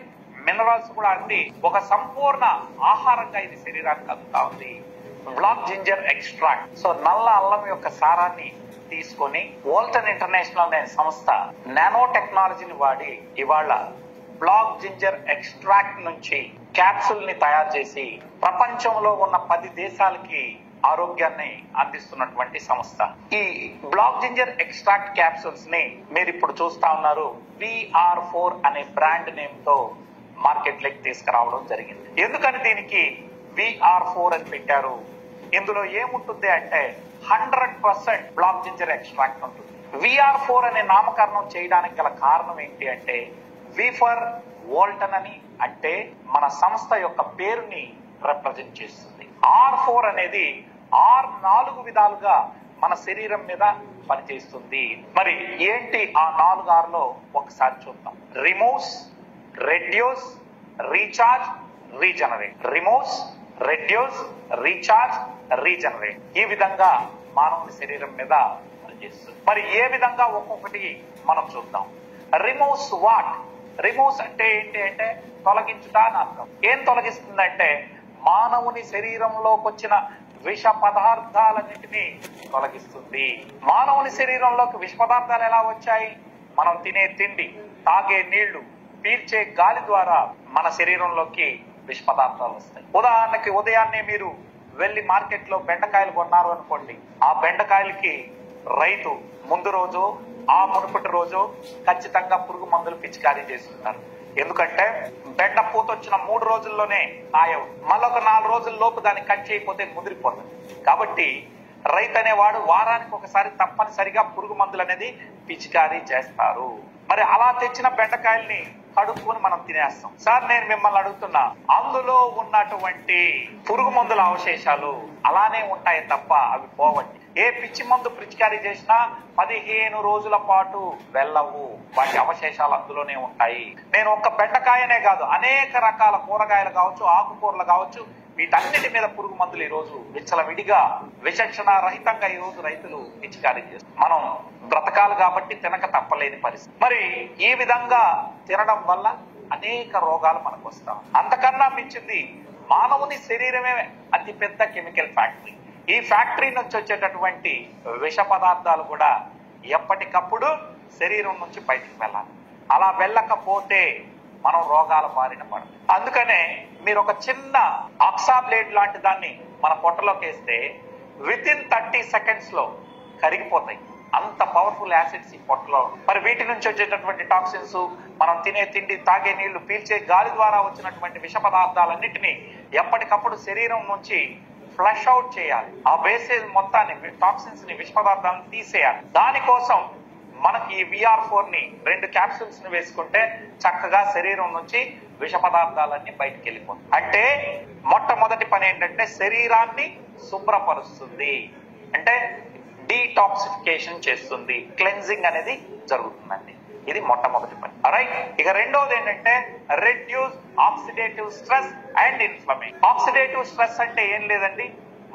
మినరల్స్ కూడా అంది. ఒక సంపూర్ణ ఆహారంగా ఇది శరీరానికి అందుతా ఉంది. Black ginger extract. సో నల్ల అల్లం యొక్క సారాన్ని తీసుకొని వోల్టన్ ఇంటర్నేషనల్ అనే సంస్థ నానో టెక్నాలజీని వాడి ఇవాళ బ్లాక్ జింజర్ ఎక్స్ట్రాక్ట్ నుంచి క్యాప్సూల్ ని తయారు చేసి ప్రపంచంలో ఉన్న 10 దేశాలకి ఆరోగ్యాన్ని అందిస్తున్నటువంటి సంస్థ. ఈ బ్లాక్ జింజర్ ఎక్స్ట్రాక్ట్ క్యాప్సూల్స్ ని మీరు ఇప్పుడు చూస్తా ఉన్నారు. VR4 అనే బ్రాండ్ నేమ్ తో మార్కెట్ లోకి తీసుకురావడం జరిగింది. ఎందుకని దీనికి VR4 అని పెట్టారు? ఇందులో ఏముంటుంది అంటే 100% బ్లాక్ జింజర్ ఎక్స్ట్రాక్ట్ ఉంటుంది. VR4 అనే నామకరణం చేయడానికి గల కారణం ఏంటి అంటే, వి ఫర్ వోల్టన్ అని, అంటే మన సంస్థ యొక్క పేరుని రిప్రజెంట్ చేస్తుంది. R4 అనేది 4 విధాలుగా మన శరీరం మీద పనిచేస్తుంది. మరి ఏంటి ఆ 4 Rలో ఒకసారి చూద్దాం. Removes, reduce, recharge, regenerate. Removes, reduce, recharge, regenerate. ఈ విధంగా మానవుని శరీరం మీద పనిచేస్తుంది. మరి ఏ విధంగా ఒక్కొక్కటి మనం చూద్దాం. Removes what? రిమూవ్స్ అంటే ఏంటి అంటే తొలగించుట అని అర్థం. ఏం తొలగిస్తుందంటే మానవుని శరీరంలోకి వచ్చిన విష పదార్థాలన్నింటినీ తొలగిస్తుంది. మానవుని శరీరంలోకి విష పదార్థాలు ఎలా వచ్చాయి? మనం తినే తిండి, తాగే నీళ్లు, పీల్చే గాలి ద్వారా మన శరీరంలోకి విష పదార్థాలు వస్తాయి. ఉదాహరణకి ఉదయాన్నే మీరు వెళ్లి మార్కెట్ లో బెండకాయలు కొన్నారు అనుకోండి. ఆ బెండకాయలకి రైతు ముందు రోజు, ఆ మునుపటి రోజు ఖచ్చితంగా పురుగు మందులు పిచికారీ చేస్తుంటారు. ఎందుకంటే బెండ పూత వచ్చిన 3 రోజుల్లోనే కాయవు, మళ్ళొక 4 రోజుల లోపు దాన్ని కట్ చేయకపోతే ముదిరిపోతుంది. కాబట్టి రైతు అనేవాడు వారానికి ఒకసారి తప్పనిసరిగా పురుగు మందులు అనేది పిచికారీ చేస్తారు. మరి అలా తెచ్చిన బెండకాయల్ని కడుక్కొని మనం తినేస్తాం. సార్ నేను మిమ్మల్ని అడుగుతున్నా, అందులో ఉన్నటువంటి పురుగు మందుల అవశేషాలు అలానే ఉంటాయి తప్ప అవి పోవండి. ఏ పిచ్చి మందు పిచికారీ చేసినా 15 రోజుల పాటు వెళ్ళవు. వాటి అవశేషాలు అందులోనే ఉంటాయి. నేను ఒక్క బెండకాయనే కాదు, అనేక రకాల కూరగాయలు కావచ్చు, ఆకుకూరలు కావచ్చు, వీటన్నిటి మీద పురుగు మందులు ఈ రోజు విచ్చలవిడిగా విచక్షణ రహితంగా ఈ రోజు రైతులు పిచికారీ చేస్తారు. మనం బ్రతకాలు కాబట్టి తినక తప్పలేని పరిస్థితి. మరి ఈ విధంగా తినడం వల్ల అనేక రోగాలు మనకు వస్తాయి. అంతకన్నా మించింది మానవుని శరీరమే అతి పెద్ద కెమికల్ ఫ్యాక్టరీ. ఈ ఫ్యాక్టరీ నుంచి వచ్చేటటువంటి విష పదార్థాలు కూడా ఎప్పటికప్పుడు శరీరం నుంచి బయటికి వెళ్ళాలి. అలా వెళ్ళకపోతే మనం రోగాల బారిన పడతాం. అందుకనే మీరు ఒక చిన్న ఆక్సా బ్లేడ్ లాంటి దాన్ని మన పొట్టలోకి వేస్తే వితిన్ 30 seconds లో కరిగిపోతాయి. అంత పవర్ఫుల్ యాసిడ్స్ ఈ పొట్టలో. మరి వీటి నుంచి వచ్చేటటువంటి టాక్సిన్స్, మనం తినే తిండి, తాగే నీళ్లు, పీల్చే గాలి ద్వారా వచ్చినటువంటి విష పదార్థాలన్నింటినీ ఎప్పటికప్పుడు శరీరం నుంచి ఫ్లష్ అవుట్ చేయాలి. ఆ వేసేజ్ మొత్తాన్ని, టాక్సిన్స్ ని, విష పదార్థాలను తీసేయాలి. దానికోసం మనకి ఈ VR4 ని 2 క్యాప్సూల్స్ ని వేసుకుంటే చక్కగా శరీరం నుంచి విష పదార్థాలన్నీ బయటికి వెళ్ళిపోతాయి. అంటే మొట్టమొదటి పని ఏంటంటే శరీరాన్ని శుభ్రపరుస్తుంది, అంటే డీటాక్సిఫికేషన్ చేస్తుంది, క్లెన్జింగ్ అనేది జరుగుతుందండి. ఇది మొట్టమొదటి పని. రైట్. ఇక రెండోది ఏంటంటే reduce oxidative stress and inflammation. Oxidative stress అంటే ఏం లేదండి,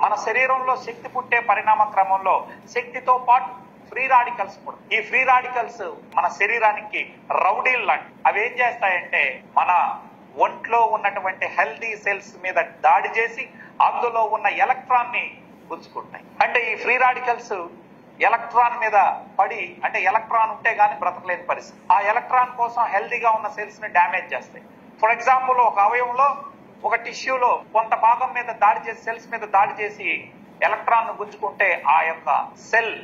మన శరీరంలో శక్తి పుట్టే పరిణామ క్రమంలో శక్తితో పాటు ఫ్రీ రాడికల్స్ కూడా. ఈ ఫ్రీ రాడికల్స్ మన శరీరానికి రౌడీలు లాంటి. అవి ఏం చేస్తాయంటే మన ఒంట్లో ఉన్నటువంటి హెల్దీ సెల్స్ మీద దాడి చేసి అందులో ఉన్న ఎలక్ట్రాన్ ని గుంజుకుంటాయి. అంటే ఈ ఫ్రీ రాడికల్స్ ఎలక్ట్రాన్ మీద పడి, అంటే ఎలక్ట్రాన్ ఉంటే గానీ బ్రతకలేని పరిస్థితి. ఆ ఎలక్ట్రాన్ కోసం హెల్దీగా ఉన్న సెల్స్ ని డ్యామేజ్ చేస్తాయి. ఫర్ ఎగ్జాంపుల్, ఒక అవయవంలో, ఒక టిష్యూలో కొంత భాగం మీద దాడి చేసి, సెల్స్ మీద దాడి చేసి ఎలక్ట్రాన్ ను గుంజుకుంటే ఆ యొక్క సెల్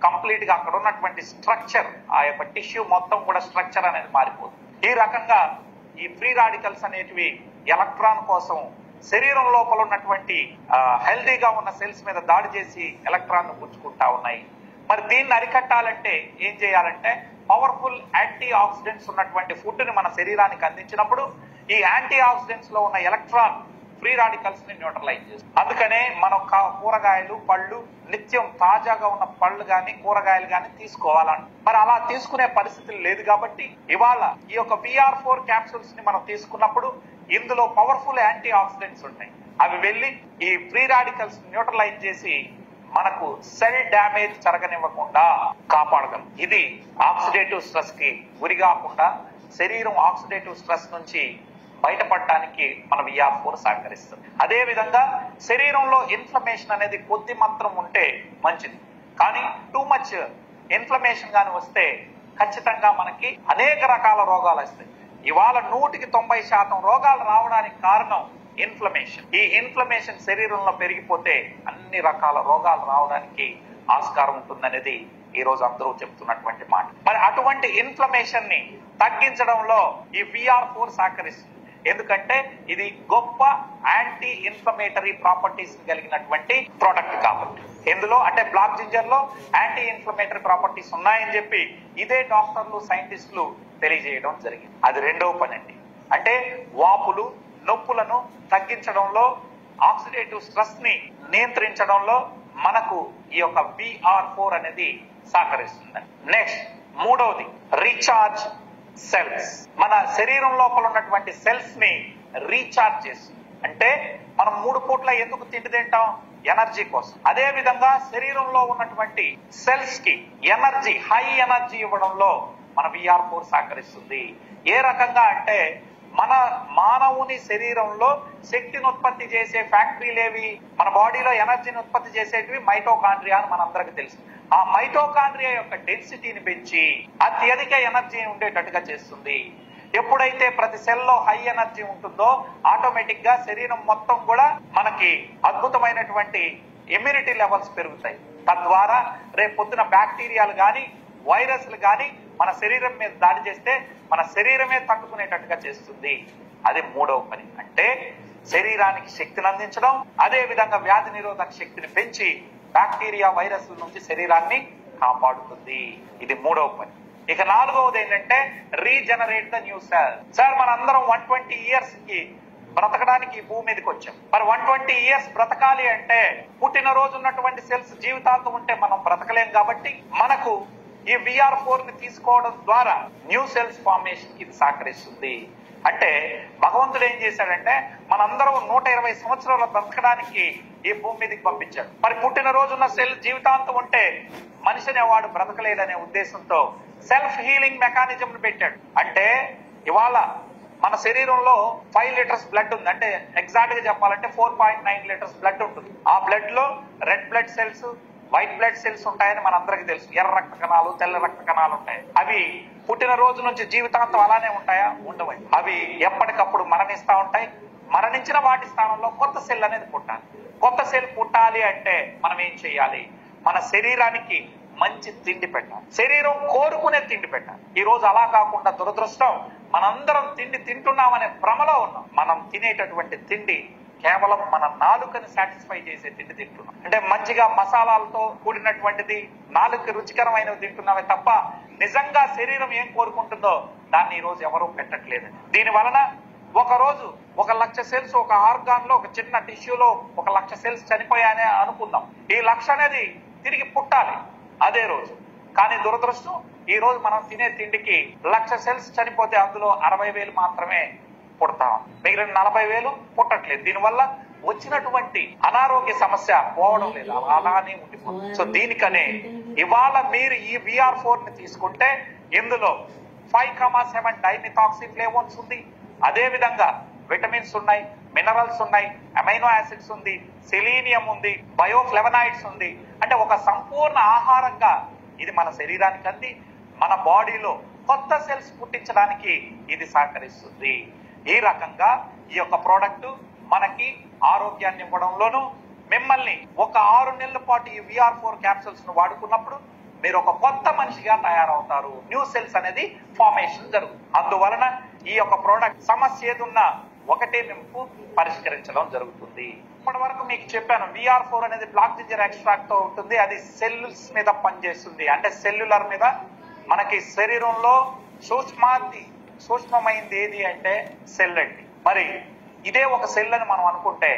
కంప్లీట్ గా అక్కడ ఉన్నటువంటి స్ట్రక్చర్, ఆ యొక్క టిష్యూ మొత్తం కూడా స్ట్రక్చర్ అనేది మారిపోతుంది. ఈ రకంగా ఈ ఫ్రీ రాడికల్స్ అనేటివి ఎలక్ట్రాన్ కోసం శరీరం లోపల ఉన్నటువంటి హెల్దీగా ఉన్న సెల్స్ మీద దాడి చేసి ఎలక్ట్రాన్ ను గుంజుకుంటా ఉన్నాయి. మరి దీన్ని అరికట్టాలంటే ఏం చేయాలంటే పవర్ఫుల్ యాంటీ ఆక్సిడెంట్స్ ఉన్నటువంటి ఫుడ్ ని మన శరీరానికి అందించినప్పుడు ఈ యాంటీ ఆక్సిడెంట్స్ లో ఉన్న ఎలక్ట్రాన్ ఫ్రీ రాడికల్స్ ని న్యూట్రలైజ్ చేస్తుంది. అందుకనే మనం కూరగాయలు, పళ్ళు, నిత్యం తాజాగా ఉన్న పళ్ళు గాని కూరగాయలు గాని తీసుకోవాలంట. మరి అలా తీసుకునే పరిస్థితులు లేదు కాబట్టి ఇవాళ ఈ యొక్క VR4 క్యాప్సూల్స్ ని మనం తీసుకున్నప్పుడు ఇందులో పవర్ఫుల్ యాంటీ ఆక్సిడెంట్స్ ఉంటాయి. అవి వెళ్లి ఈ ఫ్రీ రాడికల్స్ న్యూట్రలైజ్ చేసి మనకు సెల్ డ్యామేజ్ జరగనివ్వకుండా కాపాడగలం. ఇది ఆక్సిడేటివ్ స్ట్రెస్ కి గురి కాకుండా శరీరం ఆక్సిడేటివ్ స్ట్రెస్ నుంచి బయటపడటానికి మన VR4 సహకరిస్తుంది. అదే విధంగా శరీరంలో ఇన్ఫ్లమేషన్ అనేది కొద్ది మాత్రం ఉంటే మంచిది, కానీ టూ మచ్ ఇన్ఫ్లమేషన్ గాని వస్తే ఖచ్చితంగా మనకి అనేక రకాల రోగాలు వస్తాయి. ఇవాళ 100% రోగాలు రావడానికి కారణం ఇన్ఫ్లమేషన్. ఈ ఇన్ఫ్లమేషన్ శరీరంలో పెరిగిపోతే అన్ని రకాల రోగాలు రావడానికి ఆస్కారం ఉంటుందనేది ఈ రోజు అందరూ చెప్తున్నటువంటి మాట. మరి అటువంటి ఇన్ఫ్లమేషన్ ని తగ్గించడంలో ఈ VR4 సహకరిస్తుంది. ఎందుకంటే ఇది గొప్ప యాంటీ ఇన్ఫ్లమేటరీ ప్రాపర్టీస్ కలిగినటువంటి ప్రోడక్ట్ కాబట్టి. ఇందులో అంటే బ్లాక్ జింజర్ లో యాంటీ ఇన్ఫ్లమేటరీ ప్రాపర్టీస్ ఉన్నాయని చెప్పి ఇదే డాక్టర్లు సైంటిస్టులు తెలియజేయడం జరిగింది. అది రెండవ పని అండి. అంటే వాపులు నొప్పులను తగ్గించడంలో, ఆక్సిడేటివ్ స్ట్రెస్ ని నియంత్రించడంలో మనకు ఈ యొక్క VR4 అనేది సహకరిస్తుంది. నెక్స్ట్ మూడవది రీఛార్జ్ సెల్స్. మన శరీరం లోపల ఉన్నటువంటి సెల్స్ ని రీఛార్జ్ చేస్తుంది. అంటే మనం 3 పూట్ల ఎందుకు తిండి తింటాం? ఎనర్జీ కోసం. అదే విధంగా శరీరంలో ఉన్నటువంటి సెల్స్ కి ఎనర్జీ, హై ఎనర్జీ ఇవ్వడంలో మన VR4 సహకరిస్తుంది. ఏ రకంగా అంటే మన మానవుని శరీరంలో శక్తిని ఉత్పత్తి చేసే ఫ్యాక్టరీలేవి, మన బాడీలో ఎనర్జీని ఉత్పత్తి చేసేటివి మైటోకాండ్రియా అని మనందరికి తెలుసు. ఆ మైటోకాండ్రియా యొక్క డెన్సిటీని పెంచి అత్యధిక ఎనర్జీ ఉండేటట్టుగా చేస్తుంది. ఎప్పుడైతే ప్రతి సెల్లో హై ఎనర్జీ ఉంటుందో ఆటోమేటిక్ గా శరీరం మొత్తం కూడా మనకి అద్భుతమైనటువంటి ఇమ్యూనిటీ లెవెల్స్ పెరుగుతాయి. తద్వారా రేపు పొద్దున బ్యాక్టీరియాలు గాని వైరస్లు గాని మన శరీరం మీద దాడి చేస్తే మన శరీరమే తట్టుకునేటట్టుగా చేస్తుంది. అది మూడవ పని. అంటే శరీరానికి శక్తిని అందించడం, అదే విధంగా వ్యాధి నిరోధక శక్తిని పెంచి బ్యాక్టీరియా వైరస్ల నుంచి శరీరాన్ని కాపాడుతుంది. ఇది మూడవ పని. ఇక నాలుగవది ఏంటంటే regenerate the new cell. Sir మనందరం 120 years కి బ్రతకడానికి ఈ భూమి మీదకి వచ్చాం. మరి 120 years బ్రతకాలి అంటే పుట్టినరోజు ఉన్నటువంటి సెల్స్ జీవితాంతం ఉంటే మనం బ్రతకలేం. కాబట్టి మనకు ఈ VR4 ని తీసుకోవడం ద్వారా న్యూ సెల్స్ ఫార్మేషన్ కి ఇది సహకరిస్తుంది. అంటే భగవంతుడు ఏం చేశాడంటే మనందరం 120 సంవత్సరాల బ్రతకడానికి ఈ భూమి మీదకి పంపించాడు. మరి పుట్టినరోజు ఉన్న సెల్ జీవితాంతం ఉంటే మనిషి అనేవాడు బ్రతకలేదనే ఉద్దేశంతో సెల్ఫ్ హీలింగ్ మెకానిజం ను పెట్టాడు. అంటే ఇవాళ మన శరీరంలో 5 liters బ్లడ్ ఉంది. అంటే ఎగ్జాక్ట్ గా చెప్పాలంటే 4.9 liters బ్లడ్ ఉంటుంది. ఆ బ్లడ్ లో red blood cells, white blood cells ఉంటాయని మనందరికీ తెలుసు. ఎర్ర రక్త కణాలు, తెల్ల రక్త కణాలు ఉంటాయి. అవి పుట్టినరోజు నుంచి జీవితాంతం అలానే ఉంటాయా? ఉండవు. అవి ఎప్పటికప్పుడు మరణిస్తా ఉంటాయి. మరణించిన వాటి స్థానంలో కొత్త సెల్ అనేది పుట్టాలి. కొత్త సెల్ పుట్టాలి అంటే మనం ఏం చేయాలి? మన శరీరానికి మంచి తిండి పెట్టాలి. శరీరం కోరుకునే తిండి పెట్టాలి. ఈ రోజు అలా కాకుండా దురదృష్టం మనందరం తిండి తింటున్నామనే భ్రమలో ఉన్నాం. మనం తినేటటువంటి తిండి కేవలం మన నాలుకని సాటిస్ఫై చేసే తిండి తింటున్నాం. అంటే మంచిగా మసాలాలతో కూడినటువంటిది, నాలుగుకి రుచికరమైనవి తింటున్నామే తప్ప నిజంగా శరీరం ఏం కోరుకుంటుందో దాన్ని ఈ రోజు ఎవరూ పెట్టట్లేదు. దీని వలన ఒక రోజు 1,00,000 సెల్స్ ఒక ఆర్గాన్ లో, ఒక చిన్న టిష్యూలో 1,00,000 సెల్స్ చనిపోయానే అనుకుందాం. ఈ 1,00,000 అనేది తిరిగి పుట్టాలి అదే రోజు. కానీ దురదృష్టం ఈ రోజు మనం తినే తిండికి 1,00,000 సెల్స్ చనిపోతే అందులో 60,000 మాత్రమే పుడతాం. మిగిలిన 40,000 పుట్టట్లేదు. దీనివల్ల వచ్చినటువంటి అనారోగ్య సమస్య పోవడం లేదు, అలానే ఉండిపోతుంది. సో దీనికనే ఇవాళ మీరు ఈ VR4 ని తీసుకుంటే ఇందులో 5,7 డైమిథాక్సిఫ్లేవోన్స్ ఉంది. అదే విధంగా విటమిన్స్ ఉన్నాయి, మినరల్స్ ఉన్నాయి, అమైనో యాసిడ్స్ ఉంది, సెలీనియం ఉంది, బయోఫ్లెవనాయిడ్స్ ఉంది. అంటే ఒక సంపూర్ణ ఆహారంగా ఇది మన శరీరానికి అంది మన బాడీలో కొత్త సెల్స్ పుట్టించడానికి ఇది సహకరిస్తుంది. ఈ రకంగా ఈ యొక్క ప్రోడక్ట్ మనకి ఆరోగ్యాన్ని ఇవ్వడంలోనూ, మిమ్మల్ని ఒక 6 నెలల పాటు ఈ VR4 క్యాప్సూల్స్ ను వాడుకున్నప్పుడు మీరు ఒక కొత్త మనిషిగా తయారవుతారు. న్యూ సెల్స్ అనేది ఫార్మేషన్ జరుగుతుంది. అందువలన ఈ యొక్క ప్రోడక్ట్ సమస్య ఏదున్నా ఒకటే మేము పరిష్కరించడం జరుగుతుంది. ఇప్పటి వరకు మీకు చెప్పాను VR4 అనేది బ్లాక్ జింజర్ ఎక్స్ట్రాక్ట్ తో ఉంటుంది. అది సెల్స్ మీద పనిచేస్తుంది. అంటే సెల్యులర్ మీద. మనకి శరీరంలో సూక్ష్మమైంది ఏది అంటే సెల్ అండి. మరి ఇదే ఒక సెల్ అని మనం అనుకుంటే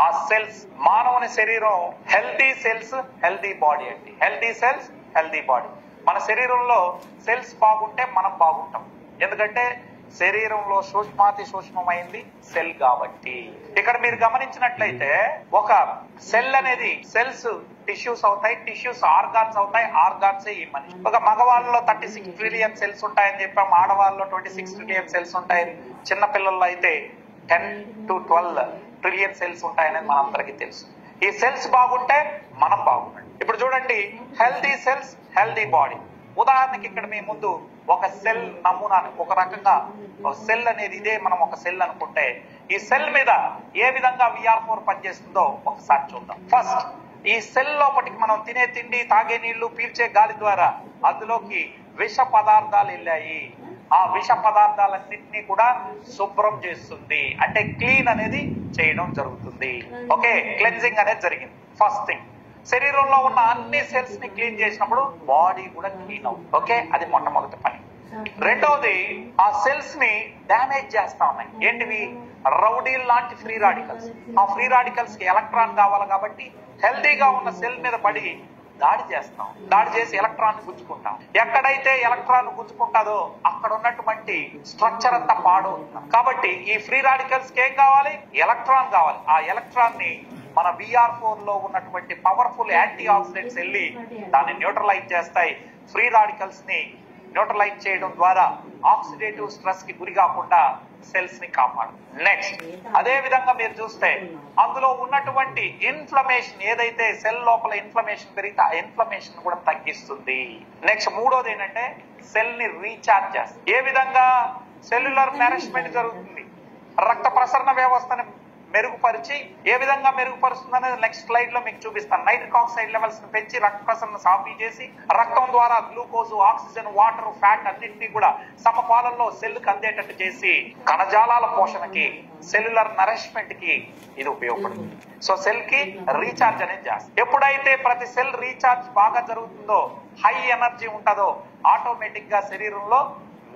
ఆ సెల్స్ మానవుని శరీరం హెల్తీ సెల్స్ హెల్తీ బాడీ అండి. Healthy cells healthy body. మన శరీరంలో సెల్స్ బాగుంటే మనం బాగుంటాం. ఎందుకంటే శరీరంలో సూక్ష్మమైంది సెల్ కాబట్టి. ఇక్కడ మీరు గమనించినట్లయితే ఒక సెల్ అనేది సెల్స్ టిష్యూస్ అవుతాయి, టిష్యూస్ ఆర్గాన్స్ అవుతాయి, ఆర్గాన్స్ ఈ మనిషి. ఒక మగవాళ్ళలో 36 ట్రిలియన్ సెల్స్ ఉంటాయని చెప్పాం, ఆడవాళ్ళలో 26 ట్రిలియన్ సెల్స్ ఉంటాయి, చిన్న పిల్లల్లో అయితే 10 to 12 ట్రిలియన్ సెల్స్ ఉంటాయనేది మనందరికీ తెలుసు. ఈ సెల్స్ బాగుంటే మనం బాగుంటాం. ఇప్పుడు చూడండి, హెల్తీ సెల్స్ హెల్తీ బాడీ. ఉదాహరణకి ఇక్కడ మీ ముందు ఒక సెల్ నమూనా, ఒక రకంగా సెల్ అనేది ఇదే మనం ఒక సెల్ అనుకుంటే ఈ సెల్ మీద ఏ విధంగా VR4 పనిచేస్తుందో ఒకసారి చూద్దాం. ఫస్ట్ ఈ సెల్ లోపటికి మనం తినే తిండి, తాగే నీళ్లు, పీల్చే గాలి ద్వారా అందులోకి విష పదార్థాలు వెళ్ళాయి. ఆ విష పదార్థాలన్నింటినీ కూడా శుభ్రం చేస్తుంది, అంటే క్లీన్ అనేది చేయడం జరుగుతుంది. ఓకే, క్లెన్జింగ్ అనేది జరిగింది. ఫస్ట్ థింగ్, శరీరంలో ఉన్న అన్ని సెల్స్ ని క్లీన్ చేసినప్పుడు బాడీ కూడా క్లీన్ అవుతుంది. ఓకే, అది మొట్టమొదటి పని. రెండవది, ఆ సెల్స్ ని డ్యామేజ్ చేస్తా ఉన్నాయి. ఏంటివి? రౌడీల్ లాంటి ఫ్రీ రాడికల్స్. ఆ ఫ్రీ రాడికల్స్ కి ఎలక్ట్రాన్ కావాలి కాబట్టి హెల్దీగా ఉన్న సెల్ మీద పడి దాడి చేస్తాం. దాడి చేసి ఎలక్ట్రాన్ గుంజుకుంటాం. ఎక్కడైతే ఎలక్ట్రాన్ గుంజుకుంటాదో అక్కడ ఉన్నటువంటి స్ట్రక్చర్ అంతా పాడవుతుంది. కాబట్టి ఈ ఫ్రీ రాడికల్స్ కి ఏం కావాలి? ఎలక్ట్రాన్ కావాలి. ఆ ఎలక్ట్రాన్ ని మన VR4 లో ఉన్నటువంటి పవర్ఫుల్ యాంటీ ఆక్సిడెంట్స్ వెళ్ళి దాన్ని న్యూట్రలైజ్ చేస్తాయి. ఫ్రీ రాడికల్స్ ని న్యూట్రలైజ్ చేయడం ద్వారా ఆక్సిడేటివ్ స్ట్రెస్ కి గురి కాకుండా సెల్స్ ని కాపాడు. నెక్స్ట్, అదే విధంగా మీరు చూస్తే అందులో ఉన్నటువంటి ఇన్ఫ్లమేషన్, ఏదైతే సెల్ లోపల ఇన్ఫ్లమేషన్ పెరిగితే ఆ ఇన్ఫ్లమేషన్ కూడా తగ్గిస్తుంది. నెక్స్ట్, మూడోది ఏంటంటే సెల్ ని రీఛార్జ్ చేస్తుంది. ఏ విధంగా? సెల్యులర్ నరిష్మెంట్ జరుగుతుంది. రక్త ప్రసరణ వ్యవస్థని మెరుగుపరిచి ఏ విధంగా మెరుగుపరుస్తుంది అనేది నెక్స్ట్ స్లైడ్ లో మీకు చూపిస్తాను. నైట్రిక్ ఆక్సైడ్ లెవెల్స్ ని పెంచి రక్త ప్రసరణ సాఫీ చేసి రక్తం ద్వారా గ్లూకోజ్, ఆక్సిజన్, వాటర్, ఫ్యాట్ అన్నింటినీ కూడా సమపాలనలో సెల్ కి అందేటట్టు చేసి కణజాలాల పోషణకి, సెల్యులర్ నరిష్మెంట్ కి ఇది ఉపయోగపడుతుంది. సో సెల్ కి రీఛార్జ్ అనేది చేస్తుంది. ఎప్పుడైతే ప్రతి సెల్ రీఛార్జ్ బాగా జరుగుతుందో, హై ఎనర్జీ ఉంటుందో, ఆటోమేటిక్ గా శరీరంలో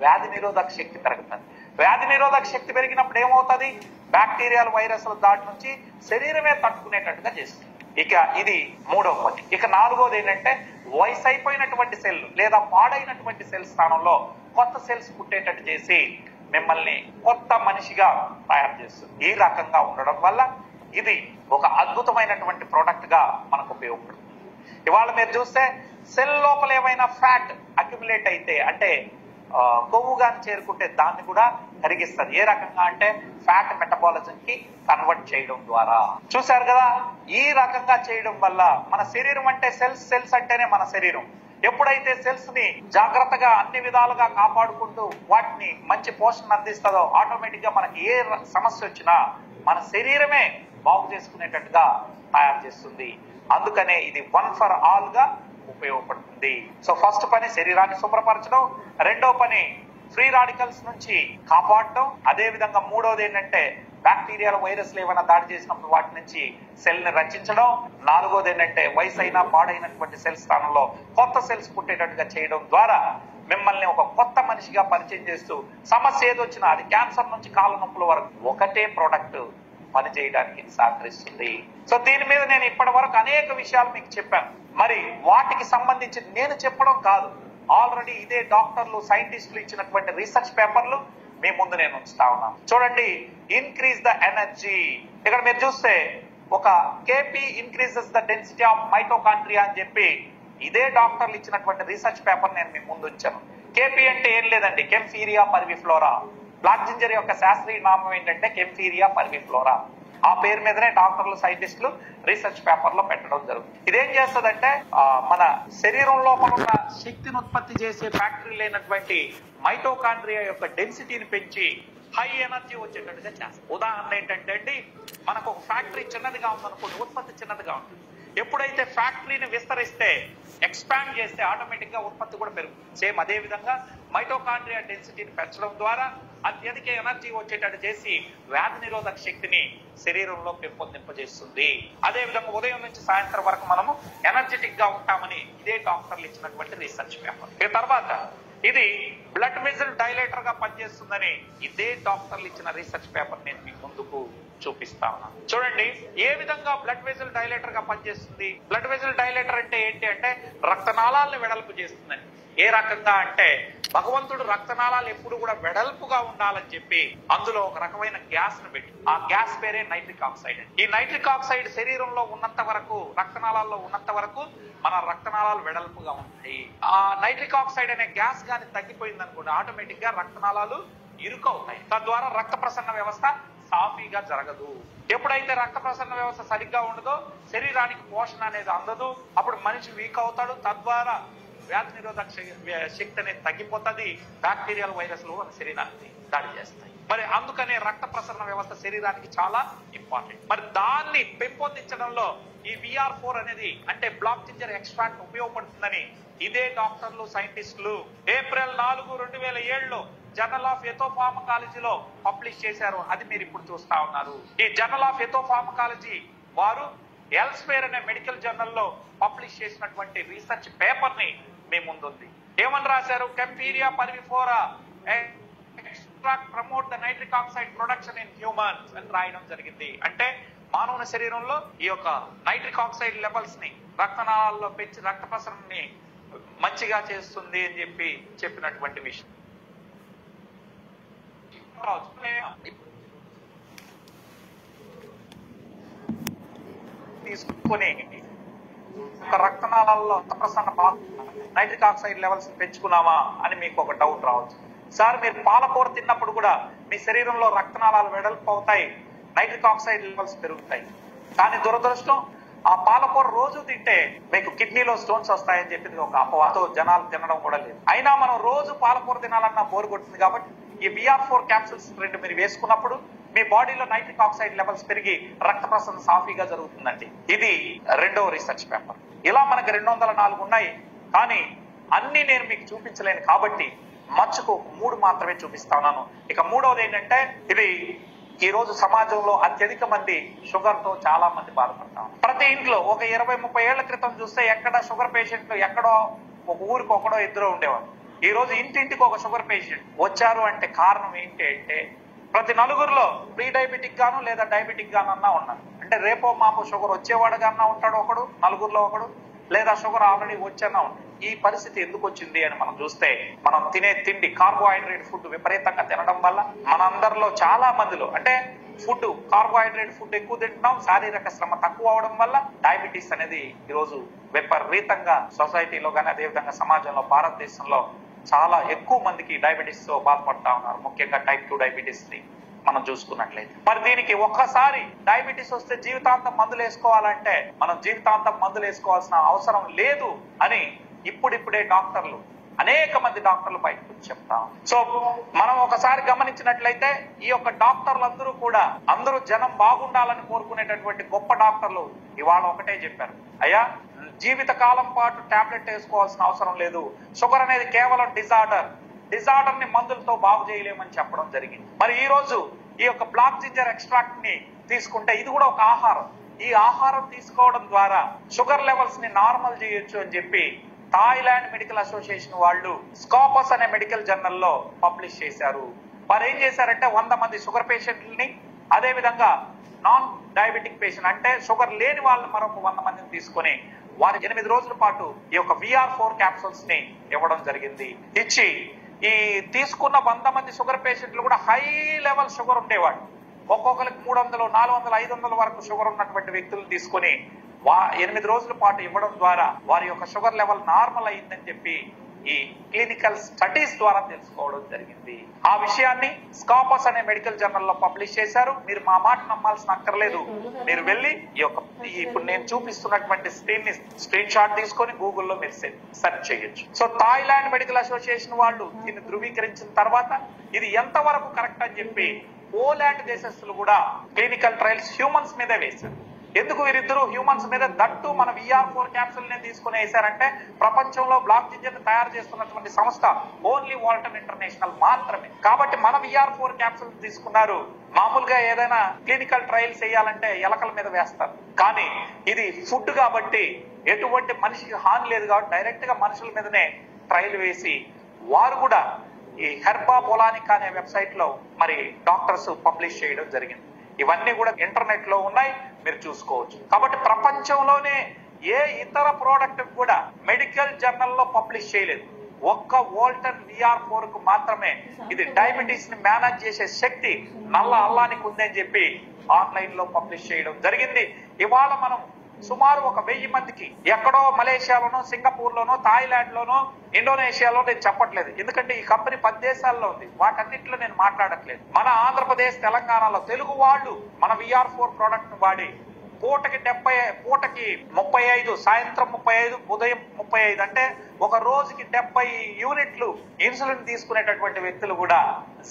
వ్యాధి నిరోధక శక్తి పెరుగుతుంది. వ్యాధి నిరోధక శక్తి పెరిగినప్పుడు ఏమవుతుంది? బ్యాక్టీరియాలు, వైరస్ల దాడి నుంచి శరీరమే తట్టుకునేటట్టుగా చేస్తుంది. ఇక ఇది మూడవ పని. ఇక నాలుగోది ఏంటంటే వయసు అయిపోయినటువంటి సెల్ లేదా పాడైనటువంటి సెల్ స్థానంలో కొత్త సెల్స్ పుట్టేటట్టు చేసి మిమ్మల్ని కొత్త మనిషిగా తయారు చేస్తుంది. ఈ రకంగా ఉండడం వల్ల ఇది ఒక అద్భుతమైనటువంటి ప్రోడక్ట్ గా మనకు ఉపయోగపడుతుంది. ఇవాళ మీరు చూస్తే సెల్ లోపల ఏమైనా ఫ్యాట్ అక్యుములేట్ అయితే, అంటే కొవ్వుగా చేరుకుంటే దాన్ని కూడా కరిగిస్తుంది. ఏ రకంగా అంటే ఫ్యాట్ మెటబాలిజం కి కన్వర్ట్ చేయడం ద్వారా. చూసారు కదా, ఈ రకంగా చేయడం వల్ల మన శరీరం అంటే సెల్స్ అంటేనే మన శరీరం. ఎప్పుడైతే సెల్స్ ని జాగ్రత్తగా అన్ని విధాలుగా కాపాడుకుంటూ వాటిని మంచి పోషణ అందిస్తుందో ఆటోమేటిక్ గా మనకి ఏ సమస్య వచ్చినా మన శరీరమే బాగు చేసుకునేటట్టుగా తయారు చేస్తుంది. అందుకనే ఇది వన్ ఫర్ ఆల్ గా ఉపయోగపడుతుంది. సో ఫస్ట్ పని శరీరాన్ని శుభ్రపరచడం, రెండో పని ఫ్రీ రాడికల్స్ నుంచి కాపాడటం, అదే విధంగా మూడోది ఏంటంటే బ్యాక్టీరియాలు, వైరస్లు ఏమైనా దాడి చేసినప్పుడు వాటి నుంచి సెల్ ని రక్షించడం, నాలుగోది ఏంటంటే వయసు అయినా పాడైనటువంటి సెల్ స్థానంలో కొత్త సెల్స్ పుట్టేటట్టుగా చేయడం ద్వారా మిమ్మల్ని ఒక కొత్త మనిషిగా పరిచయం చేస్తూ సమస్య ఏదొచ్చినా, అది క్యాన్సర్ నుంచి కాళ్ళ నొప్పుల వరకు ఒకటే ప్రోడక్ట్ పని చేయడానికి సహకరిస్తుంది. సో దీని మీద నేను ఇప్పటి వరకు అనేక విషయాలు మీకు చెప్పాను. మరి వాటికి సంబంధించి నేను చెప్పడం కాదు, ఆల్రెడీ ఇదే డాక్టర్లు, సైంటిస్టులు ఇచ్చినటువంటి రీసెర్చ్ పేపర్లు మీ ముందు నేను ఉంచుతా ఉన్నాను. చూడండి, ఇంక్రీజ్ ద ఎనర్జీ. ఇక్కడ మీరు చూస్తే ఒక KP increases the density of mitochondria అని చెప్పి ఇదే డాక్టర్లు ఇచ్చినటువంటి రీసెర్చ్ పేపర్ నేను మీ ముందు ఉంచాను. KP అంటే ఏం లేదండి, కెంఫీరియా పర్విఫ్లోరా. బ్లాక్ జింజర్ యొక్క శాస్త్రీయ నామం ఏంటంటే కెంఫీరియా పర్విఫ్లోరా. ఆ పేరు మీదనే డాక్టర్లు, సైంటిస్టులు రీసెర్చ్ పేపర్ లో పెట్టడం జరుగుతుంది. ఇదేం చేస్తుందంటే మన శరీరంలో ఉన్న శక్తిని ఉత్పత్తి చేసే ఫ్యాక్టరీ లేనటువంటి మైటోకాండ్రియా యొక్క డెన్సిటీని పెంచి హై ఎనర్జీ వచ్చేటట్టుగా చేస్తుంది. ఉదాహరణ ఏంటంటే అండి, మనకు ఒక ఫ్యాక్టరీ చిన్నదిగా ఉందనుకోండి, ఉత్పత్తి చిన్నదిగా ఉంటుంది. ఎప్పుడైతే ఫ్యాక్టరీని విస్తరిస్తే, ఎక్స్పాండ్ చేస్తే ఆటోమేటిక్ గా ఉత్పత్తి కూడా పెరుగుతుంది. సేమ్ అదే విధంగా మైటోకాండ్రియా డెన్సిటీని పెంచడం ద్వారా అత్యధిక ఎనర్జీ వచ్చేటట్టు చేసి వ్యాధి నిరోధక శక్తిని శరీరంలో పెంపొందింపజేస్తుంది. అదే విధంగా ఉదయం నుంచి సాయంత్రం వరకు మనము ఎనర్జెటిక్ గా ఉంటామని ఇదే డాక్టర్లు ఇచ్చినటువంటి రీసెర్చ్ పేపర్. ఈ తర్వాత ఇది బ్లడ్ వెజల్ డైలేటర్ గా పనిచేస్తుందని ఇదే డాక్టర్లు ఇచ్చిన రీసెర్చ్ పేపర్ నేను మీకు ముందుకు చూపిస్తా ఉన్నాను. చూడండి ఏ విధంగా బ్లడ్ వెజల్ డైలేటర్ గా పనిచేస్తుంది. బ్లడ్ వెజల్ డైలేటర్ అంటే ఏంటి అంటే రక్తనాళాలను వెడల్పు చేస్తుందని. ఏ రకంగా అంటే భగవంతుడు రక్తనాళాలు ఎప్పుడు కూడా వెడల్పుగా ఉండాలని చెప్పి అందులో ఒక రకమైన గ్యాస్ ను పెట్టి, ఆ గ్యాస్ పేరే నైట్రిక్ ఆక్సైడ్. ఈ నైట్రిక్ ఆక్సైడ్ శరీరంలో ఉన్నంత వరకు, రక్తనాళాల్లో ఉన్నంత వరకు మన రక్తనాళాలు వెడల్పుగా ఉంటాయి. ఆ నైట్రిక్ ఆక్సైడ్ అనే గ్యాస్ గాని తగ్గిపోయింది అనుకోండి, ఆటోమేటిక్ గా రక్తనాళాలు ఇరుకవుతాయి. తద్వారా రక్త ప్రసరణ వ్యవస్థ సాఫీగా జరగదు. ఎప్పుడైతే రక్త ప్రసరణ వ్యవస్థ సరిగ్గా ఉండదో శరీరానికి పోషణ అనేది అందదు. అప్పుడు మనిషి వీక్ అవుతాడు. తద్వారా వ్యాధి నిరోధక శక్తి అనేది తగ్గిపోతుంది. బ్యాక్టీరియల్ వైరస్లు మన శరీరానికి దాడి చేస్తాయి. మరి అందుకనే రక్త ప్రసరణ వ్యవస్థ శరీరానికి చాలా ఇంపార్టెంట్. మరి దాన్ని పెంపొందించడంలో ఈ VR4 అనేది అంటే బ్లాక్ జింజర్ ఎక్స్ట్రాక్ట్ ఉపయోగపడుతుందని ఇదే డాక్టర్లు సైంటిస్టులు ఏప్రిల్ 4, 2007లో జర్నల్ ఆఫ్ ఎథోఫార్మకాలజీలో పబ్లిష్ చేశారు. అది మీరు ఇప్పుడు చూస్తా ఉన్నారు. ఈ జర్నల్ ఆఫ్ ఎథోఫార్మకాలజీ వారు ఎల్స్వేర్ అనే మెడికల్ జర్నల్లో పబ్లిష్ చేసినటువంటి రీసెర్చ్ పేపర్ ని మీ ముందుంది. ఏమని రాశారు? Kaempferia parviflora extract promote the nitric oxide production in humans అని రాయడం జరిగింది. అంటే మానవ శరీరంలో ఈ యొక్క నైట్రిక్ ఆక్సైడ్ లెవెల్స్ ని రక్తనాళాల్లో పెంచి రక్త ప్రసరణని మంచిగా చేస్తుంది అని చెప్పినటువంటి విషయం తీసుకుని రక్తనాళాల్లో ప్రసరణ నైట్రిక్ ఆక్సైడ్ లెవెల్స్ పెంచుకున్నామా అని మీకు ఒక డౌట్ రావచ్చు. సార్, మీరు పాలకూర తిన్నప్పుడు కూడా మీ శరీరంలో రక్తనాళాలు వెడల్పు అవుతాయి, నైట్రిక్ ఆక్సైడ్ లెవెల్స్ పెరుగుతాయి. కానీ దురదృష్టం ఆ పాలకూర రోజు తింటే మీకు కిడ్నీలో స్టోన్స్ వస్తాయని చెప్పింది ఒక అపవాదం. జనాలు తినడం కూడా లేదు. అయినా మనం రోజు పాలకూర తినాలన్నా బోరు కొడుతుంది. కాబట్టి ఈ VR4 క్యాప్సూల్స్ 2 మీరు వేసుకున్నప్పుడు మీ బాడీలో నైట్రిక్ ఆక్సైడ్ లెవెల్స్ పెరిగి రక్త ప్రసరణ సాఫీగా జరుగుతుందండి. ఇది 2వ రీసెర్చ్ పేపర్. ఇలా మనకి 204 ఉన్నాయి. కానీ అన్ని నేను మీకు చూపించలేను కాబట్టి మచ్చుకు 3 మాత్రమే చూపిస్తా ఉన్నాను. ఇక 3వది ఏంటంటే, ఇది ఈ రోజు సమాజంలో అత్యధిక మంది షుగర్ తో చాలా మంది బాధపడతాం. ప్రతి ఇంట్లో ఒక 20-30 ఏళ్ల క్రితం చూస్తే ఎక్కడ షుగర్ పేషెంట్లు ఎక్కడో ఒక ఊరికి ఒకడో ఇద్దరు ఉండేవారు. ఈ రోజు ఇంటింటికి ఒక షుగర్ పేషెంట్ వచ్చారు. అంటే కారణం ఏంటి అంటే, ప్రతి నలుగురిలో ప్రీ డయాబెటిక్ గాను లేదా డయాబెటిక్ గానన్నా ఉన్నారు. అంటే రేపో మాపో షుగర్ వచ్చేవాడు గానా ఉంటాడు ఒకడు, నలుగురిలో ఒకడు, లేదా షుగర్ ఆల్రెడీ వచ్చానా ఉంటాడు. ఈ పరిస్థితి ఎందుకు వచ్చింది అని మనం చూస్తే, మనం తినే తిండి కార్బోహైడ్రేట్ ఫుడ్ విపరీతంగా తినడం వల్ల మనందరిలో చాలా మందిలో అంటే ఫుడ్ కార్బోహైడ్రేట్ ఫుడ్ ఎక్కువ తింటున్నాం, శారీరక శ్రమ తక్కువ అవడం వల్ల డయాబెటీస్ అనేది ఈరోజు విపరీతంగా సొసైటీలో కానీ అదేవిధంగా సమాజంలో భారతదేశంలో చాలా ఎక్కువ మందికి డయాబెటీస్ తో బాధపడతా ఉన్నారు. ముఖ్యంగా టైప్ 2 డయాబెటీస్ ని మనం చూసుకున్నట్లయితే, మరి దీనికి ఒక్కసారి డయాబెటీస్ వస్తే జీవితాంతం మందులు వేసుకోవాలంటే మనం జీవితాంతం మందులు వేసుకోవాల్సిన అవసరం లేదు అని ఇప్పుడిప్పుడే డాక్టర్లు అనేక మంది డాక్టర్లు బయటకు చెప్తాం. సో మనం ఒకసారి గమనించినట్లయితే ఈ యొక్క డాక్టర్లందరూ కూడా అందరూ జనం బాగుండాలని కోరుకునేటటువంటి గొప్ప డాక్టర్లు ఇవాళ ఒకటే చెప్పారు, అయ్యా జీవిత కాలం పాటు టాబ్లెట్ వేసుకోవాల్సిన అవసరం లేదు, షుగర్ అనేది కేవలం డిజార్డర్ ని మందులతో బాగు చేయలేమని చెప్పడం జరిగింది. మరి ఈ రోజు ఈ యొక్క బ్లాక్ జింజర్ ఎక్స్ట్రాక్ట్ ని తీసుకుంటే ఇది కూడా ఒక ఆహారం. ఈ ఆహారం తీసుకోవడం ద్వారా షుగర్ లెవెల్స్ ని నార్మల్ చేయొచ్చు అని చెప్పి థాయిలాండ్ మెడికల్ అసోసియేషన్ వాళ్ళు స్కాపస్ అనే మెడికల్ జర్నల్లో పబ్లిష్ చేశారు. వారు ఏం చేశారంటే 100 మంది షుగర్ పేషెంట్లని అదే విధంగా నాన్ డయాబెటిక్ పేషెంట్ అంటే షుగర్ లేని వాళ్ళని మరొక 100 మందిని తీసుకొని వారు 8 రోజుల పాటు ఈ యొక్క VR4 క్యాప్సూల్స్ ని ఇవ్వడం జరిగింది. ఇచ్చి ఈ తీసుకున్న 100 మంది షుగర్ పేషెంట్లు కూడా హై లెవెల్ షుగర్ ఉండేవాడు. ఒక్కొక్కరికి 300, 400, 500 వరకు షుగర్ ఉన్నటువంటి వ్యక్తులు తీసుకొని 8 రోజుల పాటు ఇవ్వడం ద్వారా వారి యొక్క షుగర్ లెవెల్ నార్మల్ అయిందని చెప్పి ఈ క్లినికల్ స్టడీస్ ద్వారా తెలుసుకోవడం జరిగింది. ఆ విషయాన్ని స్కాపస్ అనే మెడికల్ జర్నల్ లో పబ్లిష్ చేశారు. మీరు మా మాట నమ్మాల్సిన అక్కర్లేదు. మీరు వెళ్ళి ఇప్పుడు నేను చూపిస్తున్నటువంటి స్క్రీన్ షాట్ తీసుకొని గూగుల్లో మీరు సెర్చ్ చేయొచ్చు. సో థాయిలాండ్ మెడికల్ అసోసియేషన్ వాళ్ళు దీన్ని ధృవీకరించిన తర్వాత ఇది ఎంతవరకు కరెక్ట్ అని చెప్పి పోలాండ్ దేశస్తులు కూడా క్లినికల్ ట్రయల్స్ హ్యూమన్స్ మీదే వేశారు. ఎందుకు వీరిద్దరూ హ్యూమన్స్ మీద దట్టు మన VR4 క్యాప్సూల్ నే తీసుకుని వేశారంటే, ప్రపంచంలో బ్లాక్ జింజర్ ని తయారు చేస్తున్నటువంటి సంస్థ ఓన్లీ వాల్టన్ ఇంటర్నేషనల్ మాత్రమే. కాబట్టి మన VR4 క్యాప్సూల్ తీసుకున్నారు. మామూలుగా ఏదైనా క్లినికల్ ట్రయల్స్ చేయాలంటే ఎలకల మీద వేస్తారు, కానీ ఇది ఫుడ్ కాబట్టి ఎటువంటి మనిషికి హాని లేదు కాబట్టి డైరెక్ట్ గా మనుషుల మీదనే ట్రయల్ వేసి వారు కూడా ఈ హెర్బా పొలానిక్ అనే వెబ్సైట్ లో మరి డాక్టర్స్ పబ్లిష్ చేయడం జరిగింది. ఇవన్నీ కూడా ఇంటర్నెట్ లో ఉన్నాయి, మీరు చూసుకోవచ్చు. కాబట్టి ప్రపంచంలోనే ఏ ఇతర ప్రోడక్ట్ కూడా మెడికల్ జర్నల్ లో పబ్లిష్ చేయలేదు. ఒక్క వాల్టన్ VR4 కు మాత్రమే ఇది డయాబెటీస్ ని మేనేజ్ చేసే శక్తి నల్ల అల్లానికి ఉందని చెప్పి ఆన్లైన్ లో పబ్లిష్ చేయడం జరిగింది. ఇవాళ మనం సుమారు 1000 మందికి ఎక్కడో మలేషియాలోనో, సింగపూర్ లోనో, థాయిలాండ్ లోనో, ఇండోనేషియాలో నేను చెప్పట్లేదు, ఎందుకంటే ఈ కంపెనీ 10 దేశాల్లో ఉంది. వాటన్నిటిలో నేను మాట్లాడట్లేదు. మన ఆంధ్రప్రదేశ్, తెలంగాణలో తెలుగు వాళ్ళు మన VR4 ప్రోడక్ట్ ను వాడి పూటకి 35, సాయంత్రం 35, ఉదయం 35, అంటే ఒక రోజుకి 70 యూనిట్లు ఇన్సులిన్ తీసుకునేటటువంటి వ్యక్తులు కూడా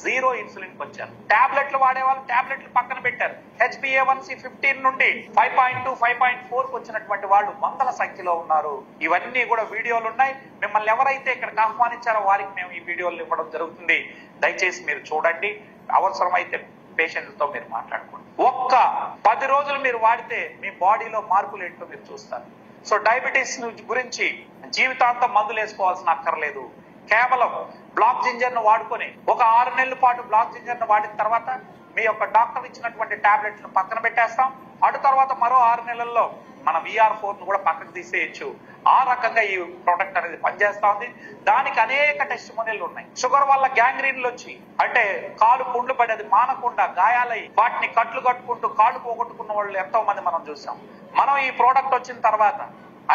0 ఇన్సులిన్ వచ్చారు. టాబ్లెట్లు వాడేవాళ్ళు టాబ్లెట్లు పక్కన పెట్టారు. HbA1c 15 నుండి 5.2, 5.4 వచ్చినటువంటి వాళ్ళు వందల సంఖ్యలో ఉన్నారు. ఇవన్నీ కూడా వీడియోలు ఉన్నాయి. మిమ్మల్ని ఎవరైతే ఇక్కడికి ఆహ్వానించారో వారికి మేము ఈ వీడియోలు ఇవ్వడం జరుగుతుంది. దయచేసి మీరు చూడండి. అవసరమైతే పేషెంట్లతో మీరు మాట్లాడుకోండి. ఒక్క 10 రోజులు మీరు వాడితే మీ బాడీలో మార్పులు ఏంటో మీరు చూస్తారు. సో డయాబెటీస్ గురించి జీవితాంతం మందులు వేసుకోవాల్సిన అక్కర్లేదు. కేవలం బ్లాక్ జింజర్ ను వాడుకొని ఒక 6 నెలల పాటు బ్లాక్ జింజర్ ను వాడిన తర్వాత మీ యొక్క డాక్టర్ ఇచ్చినటువంటి టాబ్లెట్లను పక్కన పెట్టేస్తాం. అటు తర్వాత మరో 6 నెలల్లో మన VR4 ను కూడా పక్కకు తీసేయచ్చు. ఆ రకంగా ఈ ప్రోడక్ట్ అనేది పనిచేస్తా ఉంది. దానికి అనేక టెస్టిమోనియల్ ఉన్నాయి. షుగర్ వల్ల గ్యాంగ్రీన్లు వచ్చి, అంటే కాలు పుండ్లు పడి అది మానకుండా గాయాలై వాటిని కట్లు కట్టుకుంటూ కాళ్ళు పోగొట్టుకున్న వాళ్ళు ఎంతో మంది మనం చూసాం. మనం ఈ ప్రోడక్ట్ వచ్చిన తర్వాత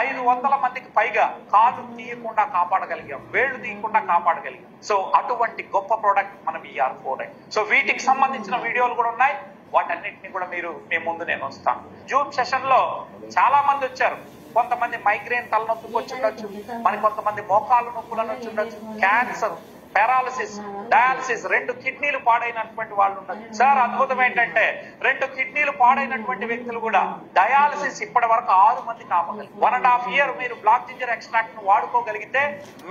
500 మందికి పైగా కాళ్ళు తీయకుండా కాపాడగలిగాం, వేళ్లు తీయకుండా కాపాడగలిగాం. సో అటువంటి గొప్ప ప్రోడక్ట్ మన VR4. సో వీటికి సంబంధించిన వీడియోలు కూడా ఉన్నాయి. వాటన్నిటిని కూడా మీ ముందు నేను వస్తాను. జూమ్ సెషన్ లో చాలా మంది వచ్చారు. కొంతమంది మైగ్రేన్ తలనొప్పికి వచ్చి ఉండొచ్చు, మరి కొంతమంది మోకాలు నొప్పులను వచ్చి ఉండొచ్చు, క్యాన్సర్, పారాలసిస్, డయాలసిస్, 2 కిడ్నీలు పాడైనటువంటి వాళ్ళు ఉన్నారు. సార్ అద్భుతం ఏంటంటే 2 కిడ్నీలు పాడైనటువంటి వ్యక్తులు కూడా డయాలసిస్ ఇప్పటి వరకు 6 మంది కాపగలరు. 1.5 year మీరు బ్లాక్ జింజర్ ఎక్స్ట్రాక్ట్ ను వాడుకోగలిగితే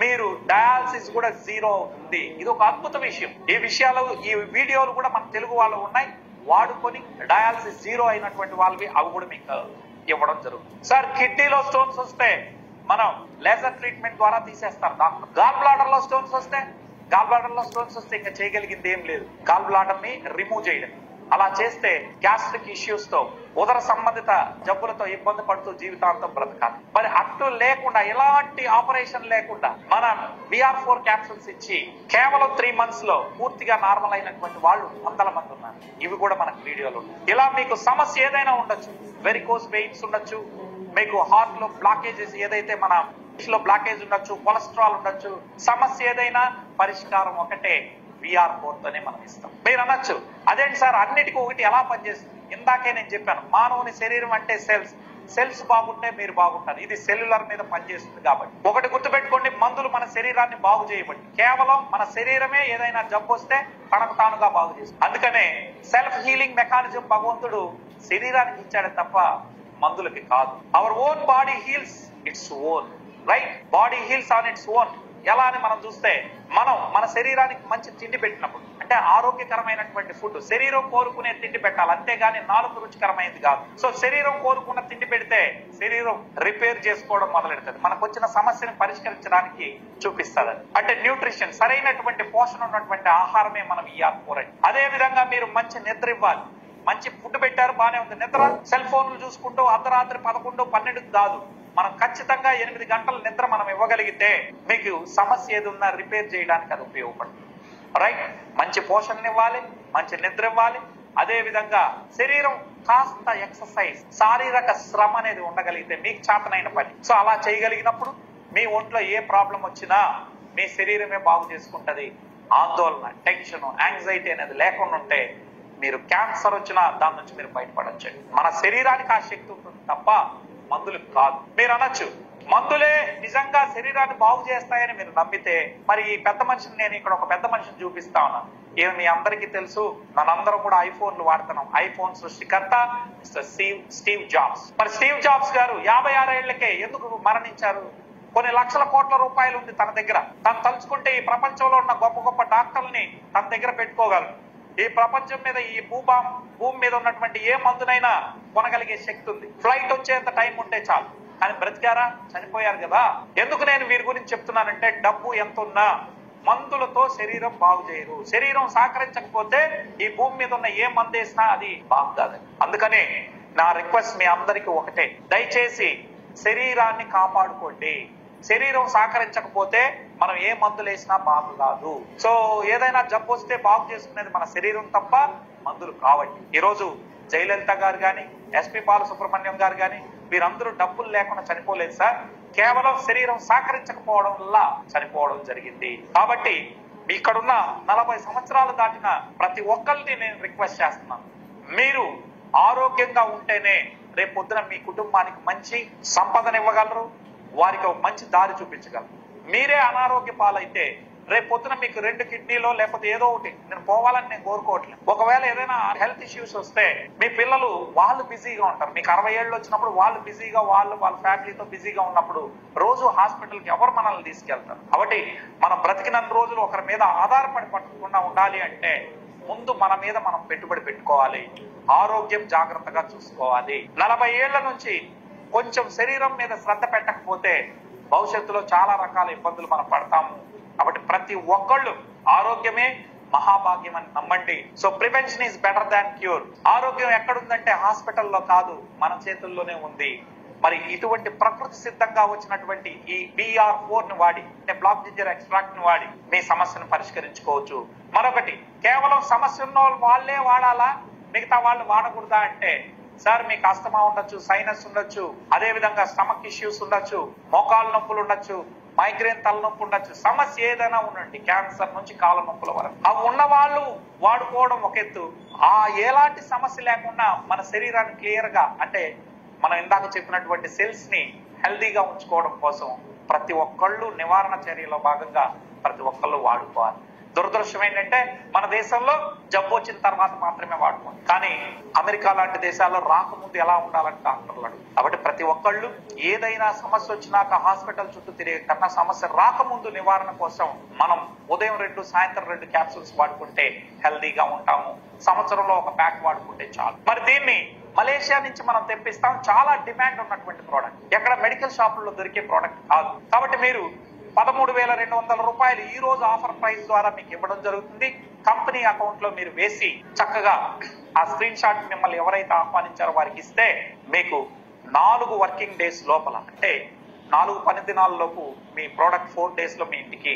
మీరు డయాలసిస్ కూడా 0 అవుతుంది. ఇది ఒక అద్భుత విషయం. ఈ విషయాలు, ఈ వీడియోలు కూడా మన తెలుగు వాళ్ళు ఉన్నాయి. వాడుకొని డయాలసిస్ 0 అయినటువంటి వాళ్ళవి అవి కూడా మీకు ఇవ్వడం జరుగుతుంది. సార్ కిడ్నీలో స్టోన్స్ వస్తే మనం లేజర్ ట్రీట్మెంట్ ద్వారా తీసేస్తారు డాక్టర్. గాల్ బ్లాడర్ లో స్టోన్స్ వస్తే ఇంకా చేయగలిగింది ఏం లేదు. గాల్ బ్లాడర్ ని రిమూవ్ చేయడం. అలా చేస్తే గ్యాస్ట్రిక్ ఇష్యూస్ తో, ఉదర సంబంధిత జబ్బులతో ఇబ్బంది పడుతూ జీవితాంతం బ్రతకాలి. మరి అట్టు లేకుండా, ఎలాంటి ఆపరేషన్ లేకుండా మనం VR4 క్యాప్సూల్స్ ఇచ్చి కేవలం 3 months లో పూర్తిగా నార్మల్ అయినటువంటి వాళ్ళు వందల మంది ఉన్నారు. ఇవి కూడా మనకు వీడియోలు ఉన్నాయి. ఇలా మీకు సమస్య ఏదైనా ఉండొచ్చు. వెరికోస్ వెయిన్స్ ఉండొచ్చు, మీకు హార్ట్ లో బ్లాకేజెస్ ఏదైతే మన లో బ్లాకేజ్ ఉండొచ్చు, కొలెస్ట్రాల్ ఉండొచ్చు. సమస్య ఏదైనా పరిష్కారం ఒకటే, VR4 తోనే మనం ఇస్తాం. మీరు అనొచ్చు, అదేంటి సార్ అన్నిటికీ ఒకటి ఎలా పనిచేస్తుంది? ఇందాకే నేను చెప్పాను, మానవుని శరీరం అంటే సెల్స్ బాగుంటే మీరు బాగుంటారు. ఇది సెల్యులర్ మీద పనిచేస్తుంది. కాబట్టి ఒకటి గుర్తుపెట్టుకోండి, మందులు మన శరీరాన్ని బాగు చేయబట్టి, కేవలం మన శరీరమే ఏదైనా జబ్బు వస్తే తనకు తానుగా బాగు చేస్తుంది. అందుకనే సెల్ఫ్ హీలింగ్ మెకానిజం భగవంతుడు శరీరానికి ఇచ్చాడు తప్ప మందులకి కాదు. Our own body heels its own, right? Body heels on its own. ఎలా అని మనం చూస్తే, మనం మన శరీరానికి మంచి తిండి పెట్టినప్పుడు, అంటే ఆరోగ్యకరమైనటువంటి ఫుడ్, శరీరం కోరుకునే తిండి పెట్టాలి, అంతేగాని నాలుగు రుచికరమైనది కాదు. సో శరీరం కోరుకున్న తిండి పెడితే శరీరం రిపేర్ చేసుకోవడం మొదలెడుతుంది, మనకు వచ్చిన సమస్యను పరిష్కరించడానికి చూపిస్తుంది. అంటే న్యూట్రిషన్, సరైనటువంటి పోషణ ఉన్నటువంటి ఆహారమే మనం VR4. అదే విధంగా మీరు మంచి నిద్ర ఇవ్వాలి. మంచి ఫుడ్ పెట్టారు, బానే ఉంది. నిద్ర సెల్ ఫోన్లు చూసుకుంటూ అర్ధరాత్రి 11, 12 కాదు, మనం ఖచ్చితంగా 8 గంటల నిద్ర మనం ఇవ్వగలిగితే మీకు సమస్య ఏది ఉన్నా రిపేర్ చేయడానికి అది ఉపయోగపడుతుంది. రైట్? మంచి పోషణ ఇవ్వాలి, మంచి నిద్ర ఇవ్వాలి. అదే విధంగా శరీరం కాస్త ఎక్సర్సైజ్, శారీరక శ్రమ అనేది ఉండగలిగితే మీకు చేతనైన పని. సో అలా చేయగలిగినప్పుడు మీ ఒంట్లో ఏ ప్రాబ్లం వచ్చినా మీ శరీరమే బాగు చేసుకుంటది. ఆందోళన, టెన్షన్, యాంగ్జైటీ అనేది లేకుండా ఉంటే మీరు క్యాన్సర్ వచ్చినా దాని నుంచి మీరు బయటపడచ్చు. మన శరీరానికి ఆ శక్తి ఉంటుంది తప్ప మందులు కాదు. మీరు అనొచ్చు, మందులే నిజంగా శరీరాన్ని బాగు చేస్తాయని మీరు నమ్మితే మరి ఈ పెద్ద మనిషిని, నేను ఇక్కడ ఒక పెద్ద మనిషిని చూపిస్తా ఉన్నాను. ఏమి మీ అందరికీ తెలుసు, మనందరం కూడా ఐఫోన్లు వాడుతున్నాం. ఐఫోన్ సృష్టికర్త మిస్టర్ స్టీవ్ జాబ్స్. మరి స్టీవ్ జాబ్స్ గారు 56 ఏళ్లకే ఎందుకు మరణించారు? కొన్ని లక్షల కోట్ల రూపాయలు ఉంది తన దగ్గర. తను తలుచుకుంటే ఈ ప్రపంచంలో ఉన్న గొప్ప గొప్ప డాక్టర్ని తన దగ్గర పెట్టుకోగలరు. ఈ ప్రపంచం మీద, ఈ భూమి మీద ఉన్నటువంటి ఏ మందునైనా కొనగలిగే శక్తి ఉంది. ఫ్లైట్ వచ్చేంత టైం ఉంటే చాలు. కానీ బ్రతికారా? చనిపోయారు కదా. ఎందుకు నేను వీరి గురించి చెప్తున్నానంటే, డబ్బు ఎంత ఉన్నా మందులతో శరీరం బాగు చేయరు. శరీరం సహకరించకపోతే ఈ భూమి మీద ఉన్న ఏ మందు వేసినా అది బాగు కాదు. అందుకనే నా రిక్వెస్ట్ మీ అందరికీ ఒకటే, దయచేసి శరీరాన్ని కాపాడుకోండి. శరీరం సహకరించకపోతే మనం ఏ మందులు వేసినా బాగు కాదు. సో ఏదైనా జబ్బు వస్తే బాగు చేసుకునేది మన శరీరం తప్ప మందులు కావండి. ఈరోజు జయలలిత గారు కానీ, ఎస్పి బాలసుబ్రహ్మణ్యం గారు కానీ, వీరందరూ డబ్బులు లేకుండా చనిపోలేదు సార్. కేవలం శరీరం సహకరించకపోవడం వల్ల చనిపోవడం జరిగింది. కాబట్టి ఇక్కడున్న 40 సంవత్సరాలు దాటిన ప్రతి ఒక్కరిని నేను రిక్వెస్ట్ చేస్తున్నాను, మీరు ఆరోగ్యంగా ఉంటేనే రేపు పొద్దున మీ కుటుంబానికి మంచి సంపదను ఇవ్వగలరు, వారికి ఒక మంచి దారి చూపించగలరు. మీరే అనారోగ్య పాలైతే రేపు పొద్దున మీకు 2 కిడ్నీలో లేకపోతే ఏదో ఒకటి, నేను పోవాలని నేను కోరుకోవట్లేదు, ఒకవేళ ఏదైనా హెల్త్ ఇష్యూస్ వస్తే మీ పిల్లలు వాళ్ళు బిజీగా ఉంటారు. మీకు 60 ఏళ్ళు వచ్చినప్పుడు వాళ్ళు బిజీగా, వాళ్ళ ఫ్యామిలీతో బిజీగా ఉన్నప్పుడు రోజు హాస్పిటల్కి ఎవరు మనల్ని తీసుకెళ్తారు? కాబట్టి మనం బ్రతికిన రోజులు ఒకరి మీద ఆధారపడి పట్టకుండా ఉండాలి అంటే ముందు మన మీద మనం పెట్టుబడి పెట్టుకోవాలి, ఆరోగ్యం జాగ్రత్తగా చూసుకోవాలి. 40 ఏళ్ల నుంచి కొంచెం శరీరం మీద శ్రద్ధ పెట్టకపోతే భవిష్యత్తులో చాలా రకాల ఇబ్బందులు మనం పడతాము. కాబట్టి ప్రతి ఒక్కళ్ళు ఆరోగ్యమే మహాభాగ్యం అని నమ్మండి. So prevention is better than cure. ఆరోగ్యం ఎక్కడుందంటే హాస్పిటల్లో కాదు, మన చేతుల్లోనే ఉంది. మరి ఇటువంటి ప్రకృతి సిద్ధంగా వచ్చినటువంటి ఈ BR4 ని వాడి, అంటే బ్లాక్ జింజర్ ఎక్స్ట్రాక్ట్ ని వాడి మీ సమస్యను పరిష్కరించుకోవచ్చు. మరొకటి, కేవలం సమస్య ఉన్న వాళ్ళే వాడాలా, మిగతా వాళ్ళు వాడకూడదా అంటే, సార్ మీకు అస్తమా ఉండొచ్చు, సైనస్ ఉండొచ్చు, అదే విధంగా స్టమక్ ఇష్యూస్ ఉండొచ్చు, మోకాళ్ళ నొప్పులు ఉండొచ్చు, మైగ్రేన్ తలనొప్పి ఉండొచ్చు, సమస్య ఏదైనా ఉండండి, క్యాన్సర్ నుంచి కాళ్ళ నొప్పుల వరకు, అవి ఉన్న వాళ్ళు వాడుకోవడం ఒక ఎత్తు. ఎలాంటి సమస్య లేకుండా మన శరీరాన్ని క్లియర్ గా, అంటే మనం ఇందాక చెప్పినటువంటి సెల్స్ ని హెల్దీగా ఉంచుకోవడం కోసం ప్రతి ఒక్కళ్ళు నివారణ చర్యలో భాగంగా ప్రతి ఒక్కళ్ళు వాడుకోవాలి. దురదృష్టం ఏంటంటే మన దేశంలో జబ్బు వచ్చిన తర్వాత మాత్రమే వాడుకోవాలి, కానీ అమెరికా లాంటి దేశాల్లో రాకముందు ఎలా ఉండాలని డాక్టర్లు అడుగు. కాబట్టి ప్రతి ఒక్కళ్ళు ఏదైనా సమస్య వచ్చినాక హాస్పిటల్ చుట్టూ తిరిగే కన్నా సమస్య రాకముందు నివారణ కోసం మనం ఉదయం 2 సాయంత్రం 2 క్యాప్సూల్స్ వాడుకుంటే హెల్దీగా ఉంటాము. సంవత్సరంలో ఒక ప్యాక్ వాడుకుంటే చాలు. మరి దీన్ని మలేషియా నుంచి మనం తెప్పిస్తాం. చాలా డిమాండ్ ఉన్నటువంటి ప్రోడక్ట్, ఎక్కడ మెడికల్ షాపుల్లో దొరికే ప్రోడక్ట్ కాదు. కాబట్టి మీరు 13,200 రూపాయలు ఈ రోజు ఆఫర్ ప్రైస్ ద్వారా మీకు ఇవ్వడం జరుగుతుంది. కంపెనీ అకౌంట్ లో మీరు వేసి చక్కగా ఆ స్క్రీన్ షాట్ మిమ్మల్ని ఎవరైతే ఆహ్వానించారో వారికి ఇస్తే మీకు 4 వర్కింగ్ డేస్ లోపల, అంటే 4 పని దినాల లోపు మీ ప్రోడక్ట్ 4 డేస్ లో మీ ఇంటికి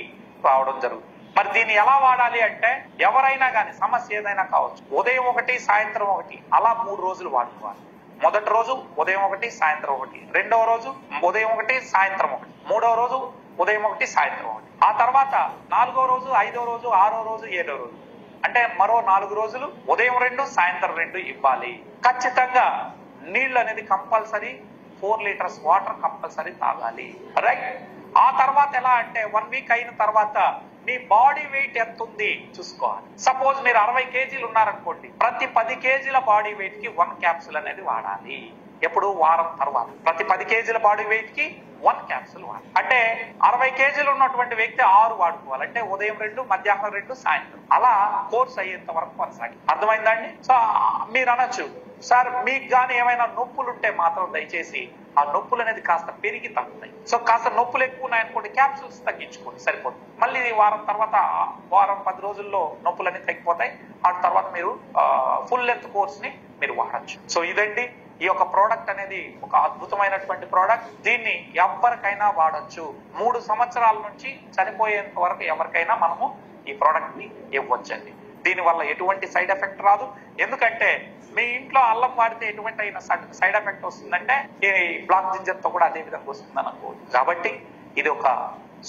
రావడం జరుగుతుంది. మరి దీన్ని ఎలా వాడాలి అంటే, ఎవరైనా కానీ సమస్య ఏదైనా కావచ్చు, ఉదయం 1 సాయంత్రం 1 అలా 3 రోజులు వాడుకోవాలి. మొదటి రోజు ఉదయం 1 సాయంత్రం 1, రెండవ రోజు ఉదయం 1 సాయంత్రం 1, మూడవ రోజు ఉదయం 1 సాయంత్రం 1, ఆ తర్వాత 4వ రోజు 5వ రోజు 6వ రోజు 7వ రోజు, అంటే మరో 4 రోజులు ఉదయం 2 సాయంత్రం 2 ఇవ్వాలి. ఖచ్చితంగా నీళ్లు అనేది కంపల్సరీ, 4 లీటర్స్ వాటర్ కంపల్సరీ తాగాలి. రైట్. ఆ తర్వాత ఎలా అంటే 1 వీక్ అయిన తర్వాత మీ బాడీ వెయిట్ ఎంత ఉంది చూసుకోవాలి. సపోజ్ మీరు 60 కేజీలు ఉన్నారనుకోండి, ప్రతి 10 కేజీల బాడీ వెయిట్ కి 1 క్యాప్సూల్ అనేది వాడాలి. ఎప్పుడు? వారం తర్వాత. ప్రతి 10 కేజీల బాడీ వెయిట్ కి 1 క్యాప్సూల్ వాడాలి. అంటే 60 కేజీలు ఉన్నటువంటి వ్యక్తి 6 వాడుకోవాలి. అంటే ఉదయం 2, మధ్యాహ్నం 2, సాయంత్రం, అలా కోర్స్ అయ్యేంత వరకు కొనసాగి. అర్థమైందండి? సో మీరు అనొచ్చు, సార్ మీకు గానీ ఏమైనా నొప్పులు ఉంటే మాత్రం దయచేసి ఆ నొప్పులు అనేది కాస్త పెరిగి తగ్గుతాయి. సో కాస్త నొప్పులు ఎక్కువ ఉన్నాయనుకోండి, క్యాప్సూల్స్ తగ్గించుకోండి, సరిపోతుంది. మళ్ళీ వారం తర్వాత, వారం 10 రోజుల్లో నొప్పులన్నీ తగ్గిపోతాయి. ఆ తర్వాత మీరు ఫుల్ లెంత్ కోర్స్ ని మీరు వాడచ్చు. సో ఇదండి ఈ యొక్క ప్రోడక్ట్ అనేది ఒక అద్భుతమైనటువంటి ప్రోడక్ట్. దీన్ని ఎవరికైనా వాడచ్చు. 3 సంవత్సరాల నుంచి చనిపోయేంత వరకు ఎవరికైనా మనము ఈ ప్రోడక్ట్ ని ఇవ్వచ్చండి. దీని వల్ల ఎటువంటి సైడ్ ఎఫెక్ట్ రాదు. ఎందుకంటే మీ ఇంట్లో అల్లం వాడితే ఎటువంటి అయినా సైడ్ ఎఫెక్ట్ వస్తుందంటే ఈ బ్లాక్ జింజర్ తో కూడా అదే విధంగా వస్తుందని అనుకోవచ్చు. కాబట్టి ఇది ఒక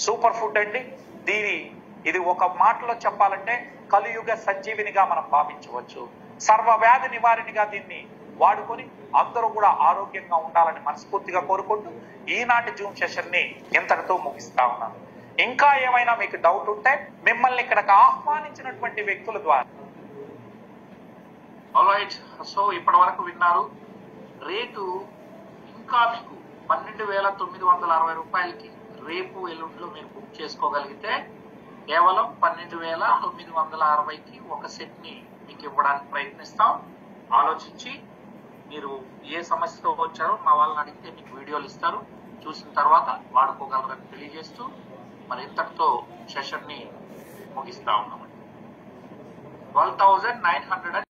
సూపర్ ఫుడ్ అండి. ఇది ఒక మాటలో చెప్పాలంటే కలియుగ సంజీవినిగా మనం భావించవచ్చు. సర్వ వ్యాధి నివారణగా దీన్ని వాడుకొని అందరూ కూడా ఆరోగ్యంగా ఉండాలని మనస్ఫూర్తిగా కోరుకుంటూ ఈనాటి జూమ్ సెషన్ ని ఇంతటితో ముగిస్తా ఉన్నాను. ఇంకా ఏమైనా మీకు డౌట్ ఉంటే మిమ్మల్ని ఇక్కడికి ఆహ్వానించినటువంటి వ్యక్తుల ద్వారా. ఆల్రైట్. సో ఇప్పటి వరకు విన్నారు. రేటు ఇంకా మీకు 12,960 రూపాయలకి రేపు ఎల్లుండిలో మీరు బుక్ చేసుకోగలిగితే కేవలం 12,960కి ఒక సెట్ ని మీకు ఇవ్వడానికి ప్రయత్నిస్తాం. ఆలోచించి మీరు ఏ సమస్యతో వచ్చారో మా వాళ్ళని అడిగితే మీకు వీడియోలు ఇస్తారు. చూసిన తర్వాత వాడుకోగలరని తెలియజేస్తూ మరి ఇంతటితో సెషన్ ని ముగిస్తా ఉన్నామండి. 12,900